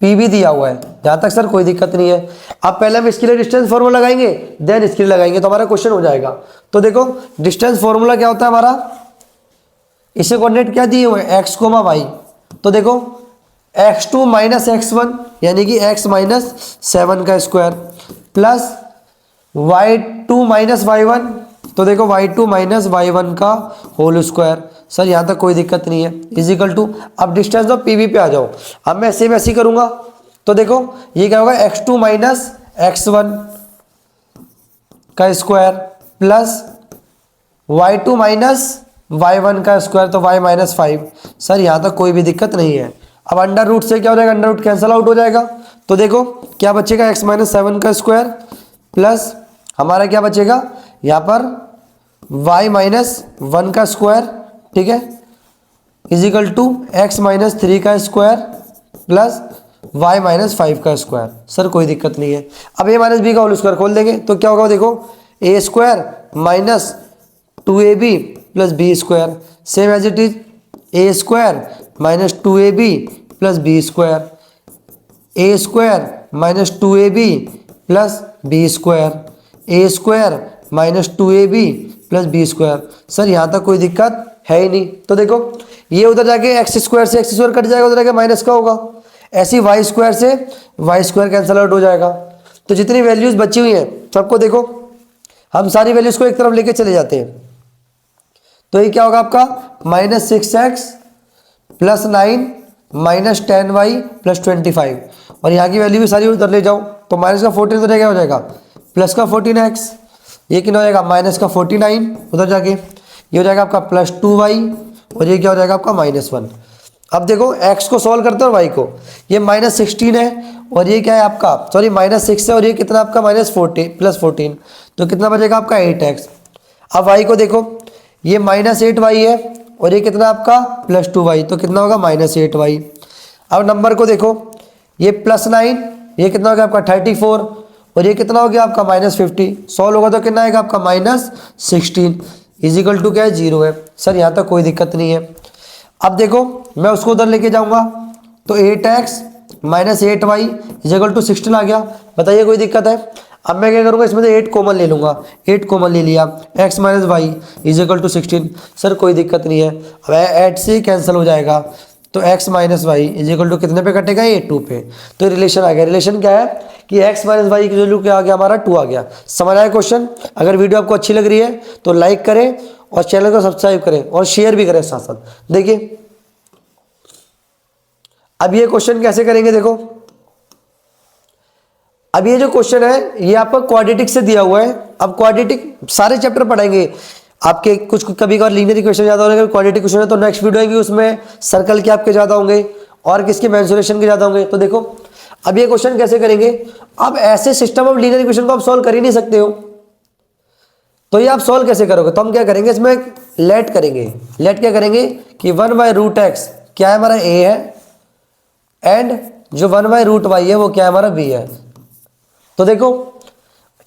P B दिया हुआ है, जहाँ तक सर कोई दिक्कत नहीं है। अब पहले हम इसके लिए डिस्टेंस फॉर्मूला लगाएंगे, देन इसके लिए लगाएंगे, तो हमारा क्वेश्चन हो जाएगा। तो देखो डिस्टेंस फॉर्मूला क्या होता है हमारा, इसे कोऑर्डिनेट क्या दिए हुए हैं, एक्स कोमा वाई। तो देखो x2 माइनस x1 यानी कि x माइनस 7 का square plus y2 minus y1, तो देखो y2 माइनस y1 का होल स्क्वायर। सर यहाँ तक कोई दिक्कत नहीं है, इज इक्वल टू, अब डिस्टेंस ऑफ पी पे आ जाओ। अब मैं ऐसे वैसे करूँगा, तो देखो ये क्या होगा, x2 माइनस x1 का square plus y2 minus y1 का स्क्वायर, तो y माइनस 5। सर यहाँ तक कोई भी दिक्कत नहीं है। अब अंडर रूट से क्या हो जाएगा, अंडर रूट कैंसिल आउट हो जाएगा। तो देखो क्या बचेगा, x माइनस 7 का स्क्वायर प्लस हमारा क्या बचेगा यहाँ पर y माइनस 1 का स्क्वायर, ठीक है, is equal to x minus 3 का स्क्वायर प्लस y माइनस 5 का स्क्वायर। सर कोई दिक्कत नहीं है। अब a माइनस बी का होल स्क्वायर खोल देंगे तो क्या होगा, देखो a square minus 2ab plus B square, same as it is a square minus 2ab plus B square, A square minus 2ab plus B square, A square minus 2ab plus B square. Sir यहाँ तक कोई दिक्कत है ही नहीं। तो देखो ये उधर जाके एक्स स्क्वायर से एक्स स्क्वायर कट जाएगा, उधर जाके माइनस का होगा। ऐसे ही वाई स्क्वायर से वाई स्क्वायर कैंसल आउट हो जाएगा। तो जितनी वैल्यूज बची हुई हैं सबको देखो, हम सारी वैल्यूज को एक तरफ लेके चले जाते हैं। तो ये क्या होगा आपका -6x + 9 - 10y + 25, और यहाँ की वैल्यू भी सारी उधर ले जाओ तो माइनस का 14 उधर क्या हो जाएगा, प्लस का 14x, ये कितना हो जाएगा माइनस का 49 उधर जाके, ये हो जाएगा आपका +2y, और ये क्या हो जाएगा आपका -1। अब देखो x को सॉल्व करते हो और y को, ये -16 है और ये क्या है आपका सॉरी -6 है, और ये कितना आपका +14, तो कितना बचेगा आपका 8x। अब y को देखो, ये -8y है और ये कितना आपका +2y, तो कितना होगा -8y। अब नंबर को देखो, ये +9, ये कितना हो गया आपका 34, और ये कितना हो गया आपका -50, सॉल्व होगा तो कितना आएगा आपका -16 इजिकल टू क्या है 0 है। सर यहाँ तक कोई दिक्कत नहीं है। अब देखो मैं उसको उधर लेके जाऊंगा तो 8x - 8y इजिकल टू 16 आ गया, बताइए कोई दिक्कत है। अब मैं क्या करूंगा, इसमें से 8 कॉमन ले लूंगा, 8 कॉमन ले लिया, x - y is equal to 16, sir कोई दिक्कत नहीं है। अब 8 से कैंसिल हो जाएगा तो x - y इजिकल टू कितने पे कटेगा, ये 2 पे। तो रिलेशन आ गया। रिलेशन क्या है कि x - y की वैल्यू क्या आ गया हमारा 2 आ गया। समझ आया क्वेश्चन। अगर वीडियो आपको अच्छी लग रही है तो लाइक करें और चैनल को सब्सक्राइब करें और शेयर भी करें साथ साथ। देखिए अब ये क्वेश्चन कैसे करेंगे, देखो अब ये जो क्वेश्चन है ये आपका क्वाड्रेटिक से दिया हुआ है। अब क्वाड्रेटिक सारे चैप्टर पढ़ेंगे आपके, कुछ कभी कभार लीनियर इक्वेशन ज्यादा होंगे, क्वाड्रेटिक क्वेश्चन है तो नेक्स्ट वीडियो आएगी उसमें सर्कल के आपके ज्यादा होंगे और किसके मेंसुरेशन के ज्यादा होंगे। तो देखो अब ये क्वेश्चन कैसे करेंगे। अब ऐसे सिस्टम ऑफ लीनियर इक्वेशन को आप सॉल्व कर ही नहीं सकते हो, तो ये आप सॉल्व कैसे करोगे। तो हम क्या करेंगे, इसमें लेट करेंगे। लेट क्या करेंगे कि 1/√x क्या है हमारा a है, एंड जो 1/√y है वो क्या है हमारा b है। तो देखो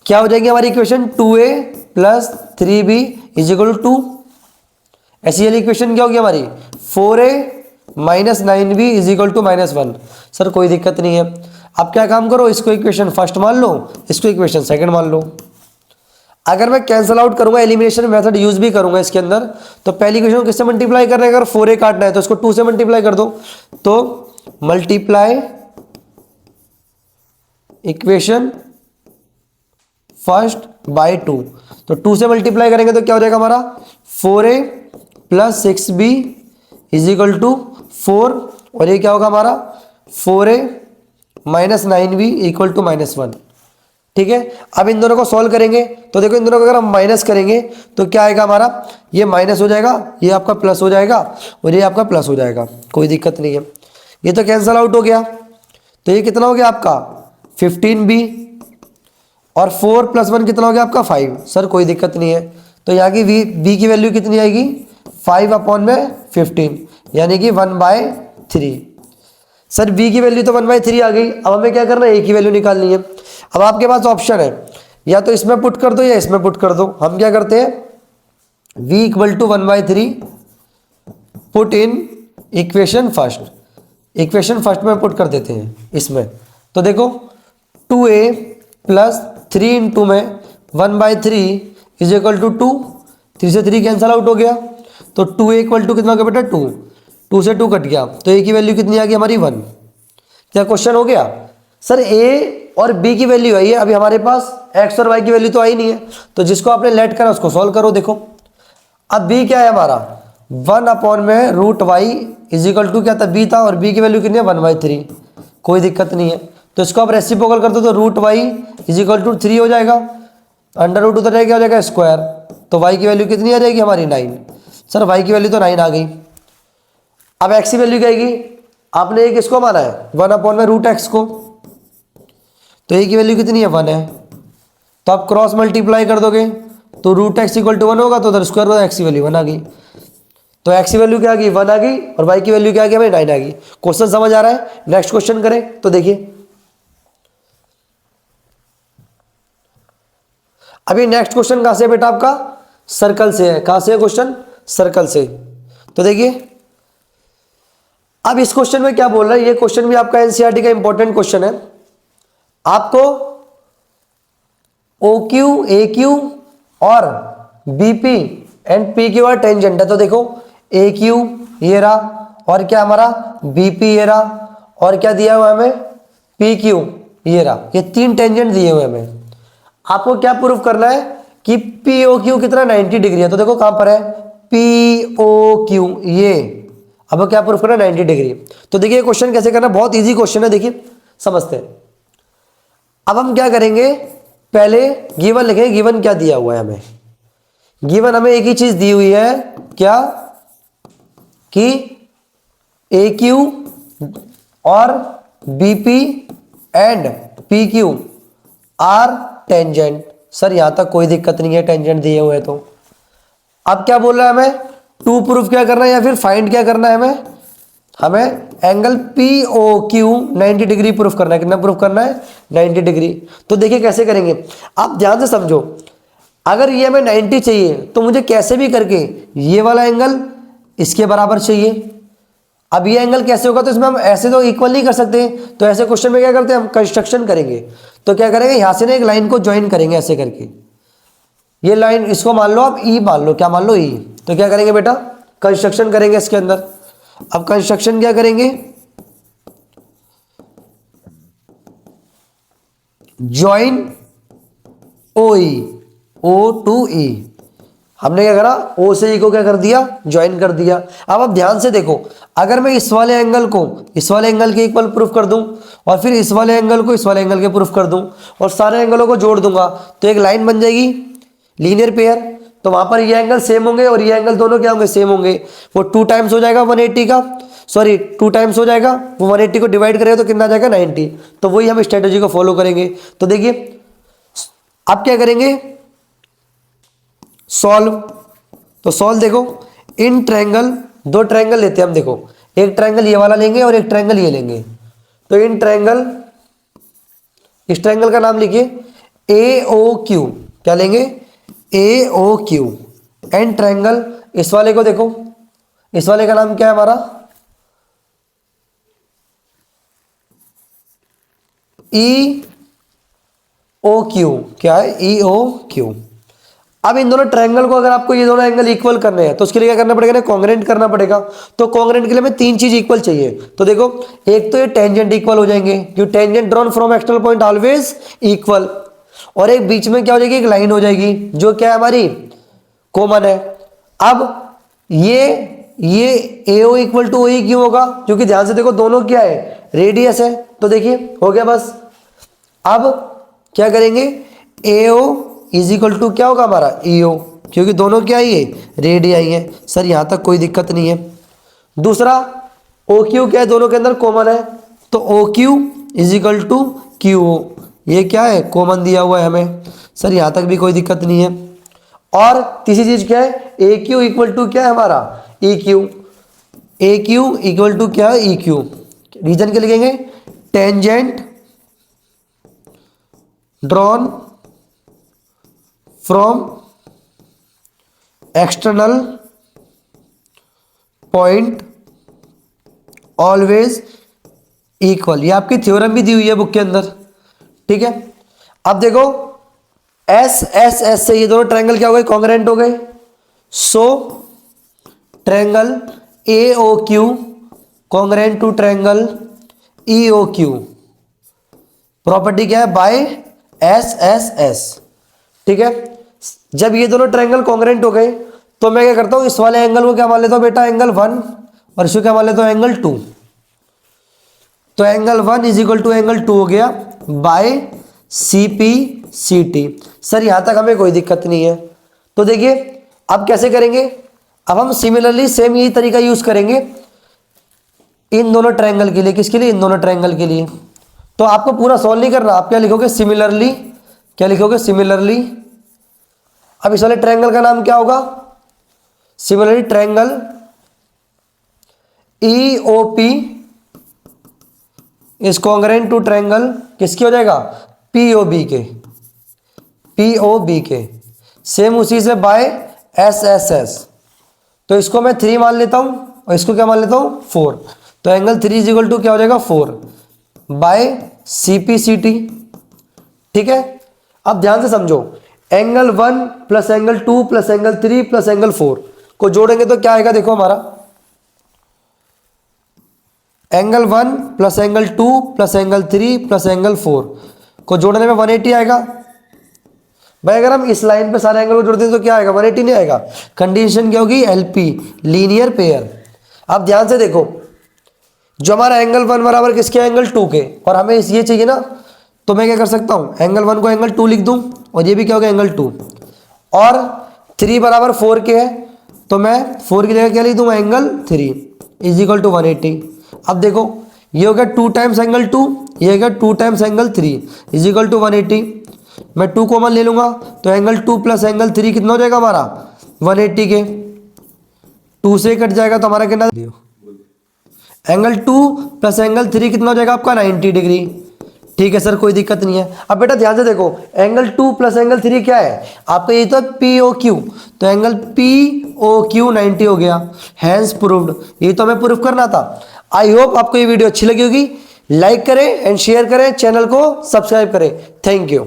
क्या हो जाएगी हमारी इक्वेशन 2a + 3b = 2। ऐसी वाली इक्वेशन क्या होगी हमारी 4a - 9b = -1। सर कोई दिक्कत नहीं है। अब क्या काम करो, इसको इक्वेशन फर्स्ट मान लो, इसको इक्वेशन सेकंड मान लो। अगर मैं कैंसल आउट करूंगा, एलिमिनेशन मेथड यूज भी करूंगा इसके अंदर, तो पहली इक्वेशन को किससे मल्टीप्लाई करना है, अगर 4a काटना है तो इसको 2 से मल्टीप्लाई कर दो, तो मल्टीप्लाई इक्वेशन फर्स्ट बाय 2, तो 2 से मल्टीप्लाई करेंगे तो क्या हो जाएगा हमारा 4a + 6b = 4, और ये क्या होगा हमारा 4a - 9b = -1। ठीक है। अब इन दोनों को सॉल्व करेंगे तो देखो इन दोनों को अगर हम माइनस करेंगे तो क्या आएगा हमारा, ये माइनस हो जाएगा, ये आपका प्लस हो जाएगा और ये आपका प्लस हो जाएगा, कोई दिक्कत नहीं है। ये तो कैंसल आउट हो गया, तो ये कितना हो गया आपका 15b, और 4 + 1 कितना हो गया आपका 5। सर कोई दिक्कत नहीं है। तो यहाँ की b की वैल्यू कितनी आएगी 5/15, यानी कि 1/3। सर b की वैल्यू तो 1/3 आ गई। अब हमें क्या करना है, a की वैल्यू निकालनी है। अब आपके पास ऑप्शन है, या तो इसमें पुट कर दो या इसमें पुट कर दो। हम क्या करते हैं, v = 1/3 put in equation first, equation first में पुट कर देते हैं इसमें। तो देखो 2a + 3 × में 1/3 = 2, 3 से 3 कैंसल आउट हो गया, तो 2a = कितना हो गया बेटा 2, 2 से 2 कट गया, तो a की वैल्यू कितनी आ गई हमारी 1। क्या क्वेश्चन हो गया। सर a और b की वैल्यू आई है, अभी हमारे पास x और y की वैल्यू तो आई नहीं है, तो जिसको आपने लेट करा उसको सॉल्व करो। देखो अब b क्या है हमारा 1/√y = क्या था b था, और b की वैल्यू कितनी है 1/3, कोई दिक्कत नहीं है। तो इसको आप रेसिप्रोकल कर दो तो √y = 3 हो जाएगा, अंडर रूट उधर जाएगा, हो जाएगा स्क्वायर, तो y की वैल्यू कितनी आ जाएगी हमारी 9। सर y की वैल्यू तो 9 आ गई। अब x की वैल्यू क्या आएगी, आपने एक इसको माना है 1/√x को, तो a की वैल्यू कितनी है 1 है, तो आप क्रॉस मल्टीप्लाई कर दोगे तो √x = 1 होगा, तो उधर स्क्वायर होगा, x की वैल्यू 1 आ गई। तो x की वैल्यू क्या आ गई 1 आ गई, और y की वैल्यू क्या आ गई हमें 9 आ गई। क्वेश्चन समझ आ रहा है। नेक्स्ट क्वेश्चन करें तो देखिए, अभी नेक्स्ट क्वेश्चन कहां से है बेटा आपका, सर्कल से है। कहां से है क्वेश्चन, सर्कल से। तो देखिए अब इस क्वेश्चन में क्या बोल रहा है, ये क्वेश्चन भी आपका एनसीईआरटी का इंपॉर्टेंट क्वेश्चन है। आपको OQ, AQ और BP and P Q R tangent है। तो देखो ए क्यू ये रहा, और क्या हमारा बी पी ये रहा, और क्या दिया हुआ हमें पी क्यू ये रहा। ये 3 टेंजेंट दिए हुए हमें। आपको क्या प्रूफ करना है कि पी ओ क्यू कितना 90 डिग्री है। तो देखो कहां पर है पी ओ क्यू ये, अब क्या प्रूफ करना है 90 डिग्री। तो देखिए क्वेश्चन कैसे करना, बहुत इजी क्वेश्चन है, देखिए समझते हैं। अब हम क्या करेंगे, पहले गिवन लिखेंगे, गिवन क्या दिया हुआ है हमें। गिवन हमें एक ही चीज दी हुई है, क्या कि ए क्यू और B P and P Q R tangent. Sir यहां तक कोई दिक्कत नहीं है, टेंजेंट दिए हुए तो। अब क्या बोल रहा है हमें, टू प्रूफ क्या करना है या फिर फाइंड क्या करना है हमें, हमें angle P O Q 90 degree proof करना है। कितना प्रूफ करना है 90 डिग्री। तो देखिए कैसे करेंगे, आप ध्यान से समझो। अगर ये हमें 90 चाहिए तो मुझे कैसे भी करके ये वाला एंगल इसके बराबर चाहिए। अब ये एंगल कैसे होगा, तो इसमें हम ऐसे तो इक्वल नहीं कर सकते, तो ऐसे क्वेश्चन में क्या करते हैं हम कंस्ट्रक्शन करेंगे। तो क्या करेंगे, यहां से ना एक लाइन को ज्वाइन करेंगे ऐसे करके, ये लाइन इसको मान लो आप ई मान लो, क्या मान लो ई। तो क्या करेंगे बेटा कंस्ट्रक्शन करेंगे इसके अंदर। अब कंस्ट्रक्शन क्या करेंगे, ज्वाइन ओ ई, ओ टू ई। हमने क्या करा, ओ से ई को क्या कर दिया, ज्वाइन कर दिया। अब आप ध्यान से देखो, अगर मैं इस वाले एंगल को इस वाले एंगल के इक्वल प्रूफ कर दूं, और फिर इस वाले एंगल को इस वाले एंगल के प्रूफ कर दूं, और सारे एंगलों को जोड़ दूंगा, तो एक लाइन बन जाएगी लीनियर पेयर। तो वहां पर ये एंगल सेम होंगे और ये एंगल दोनों क्या होंगे, सेम होंगे। वो 2 टाइम्स हो जाएगा 180 का, सॉरी 2 टाइम्स हो जाएगा, वो 180 को डिवाइड करेगा तो कितना आ जाएगा 90। तो वही हम स्ट्रेटेजी को फॉलो करेंगे। तो देखिए अब क्या करेंगे, सॉल्व। तो सॉल्व देखो, इन ट्रायंगल, 2 ट्रायंगल लेते हैं हम। देखो एक ट्रायंगल ये वाला लेंगे और एक ट्रायंगल ये लेंगे। तो इन ट्रायंगल, इस ट्रायंगल का नाम लिखिए ए ओ क्यू, क्या लेंगे ए ओ क्यू। एंड ट्रायंगल इस वाले को देखो, इस वाले का नाम क्या है हमारा ई ओ क्यू, क्या है ई ओ क्यू। अब इन दोनों ट्रायंगल को अगर आपको ये दोनों एंगल इक्वल करने हैं तो उसके लिए क्या करना पड़ेगा ना, कॉन्ग्रेंट करना पड़ेगा। तो कॉन्ग्रेंट के लिए हमें 3 चीज इक्वल चाहिए। तो देखो एक तो ये टेंजेंट इक्वल हो जाएंगे, क्योंकि tangent drawn from external point always equal. और एक बीच में क्या हो जाएगी, एक लाइन हो जाएगी जो क्या है हमारी कॉमन है। अब ये ए ओ इक्वल टू ओ ई क्यों होगा, क्योंकि ध्यान से देखो दोनों क्या है रेडियस है। तो देखिए हो गया बस। अब क्या करेंगे, ए ओ इज इक्वल टू क्या होगा हमारा ई ओ, क्योंकि दोनों क्या है ये रेडियाई है। सर यहां तक कोई दिक्कत नहीं है। दूसरा ओ क्यू क्या है, दोनों के अंदर कॉमन है, तो O Q is equal to Q O, ये क्या है कॉमन दिया हुआ है हमें। सर यहां तक भी कोई दिक्कत नहीं है। और तीसरी चीज क्या है, ए क्यू इक्वल टू क्या है हमारा E Q, A Q equal to क्या है ई क्यू। रीजन क्या लिखेंगे, tangent drawn from external point always equal. ये आपकी थ्योरम भी दी हुई है बुक के अंदर, ठीक है। अब देखो एस एस एस से ये दोनों ट्रायंगल क्या हो गए, कॉन्ग्रेंट हो गए। So triangle A O Q congruent to triangle E O Q, property क्या है बाय एस एस एस, ठीक है। जब ये दोनों ट्रायंगल कॉन्ग्रेंट हो गए तो मैं क्या करता हूं, इस वाले एंगल को क्या मान लेता हूं बेटा एंगल 1, और इसको क्या मान लेता हूं एंगल 2। तो angle 1 is equal to angle 2 हो गया by C P C T. Sir यहां तक हमें कोई दिक्कत नहीं है। तो देखिए अब कैसे करेंगे, अब हम सिमिलरली सेम यही तरीका यूज करेंगे इन दोनों ट्रायंगल के लिए। किसके लिए, इन दोनों ट्रायंगल के लिए। तो आपको पूरा सॉल्व नहीं करना, आप क्या लिखोगे सिमिलरली, क्या लिखोगे सिमिलरली। अब इस वाले ट्रायंगल का नाम क्या होगा, similarly triangle E O P is congruent to triangle किसकी हो जाएगा पी ओ बी के, पी ओ बी के। सेम उसी से बाय एस एस एस। तो इसको मैं 3 मान लेता हूं और इसको क्या मान लेता हूं 4। तो एंगल 3 इज इक्वल टू क्या हो जाएगा 4 by C P C T, ठीक है। अब ध्यान से समझो, angle 1 plus angle 2 plus angle 3 plus angle 4 को जोड़ेंगे तो क्या आएगा, देखो हमारा angle 1 plus angle 2 plus angle 3 plus angle 4 को जोड़ने में 180 आएगा। भाई अगर हम इस लाइन पे सारे एंगल को जोड़ते हैं तो क्या आएगा, 180 नहीं आएगा। कंडीशन क्या होगी, एलपी, लीनियर पेयर। अब ध्यान से देखो, जो हमारा एंगल 1 बराबर किसके, एंगल 2 के, और हमें ये चाहिए ना, तो मैं क्या कर सकता हूं, एंगल 1 को एंगल 2 लिख दूं और ये भी क्या होगा, एंगल 2, और 3 बराबर 4 के है तो मैं 4 की जगह क्या लिख दूंगा, एंगल 3 इज इक्वल टू 180। अब देखो ये हो गया 2 टाइम्स एंगल 2, ये हो गया 2 times angle 3 is equal to 180। मैं 2 कॉमन ले लूंगा तो एंगल 2 प्लस एंगल 3 कितना हो जाएगा हमारा, 180 के 2 से कट जाएगा तो हमारा कितना, एंगल 2 प्लस एंगल 3 कितना हो जाएगा आपका, 90 डिग्री। ठीक है सर, कोई दिक्कत नहीं है। अब बेटा ध्यान से देखो, एंगल 2 प्लस एंगल 3 क्या है आपका, ये तो पी ओ क्यू, तो एंगल पी ओ क्यू 90 हो गया, हैंस प्रूव्ड। ये तो हमें प्रूव करना था। आई होप आपको ये वीडियो अच्छी लगी होगी। लाइक करें एंड शेयर करें, चैनल को सब्सक्राइब करें। Thank you.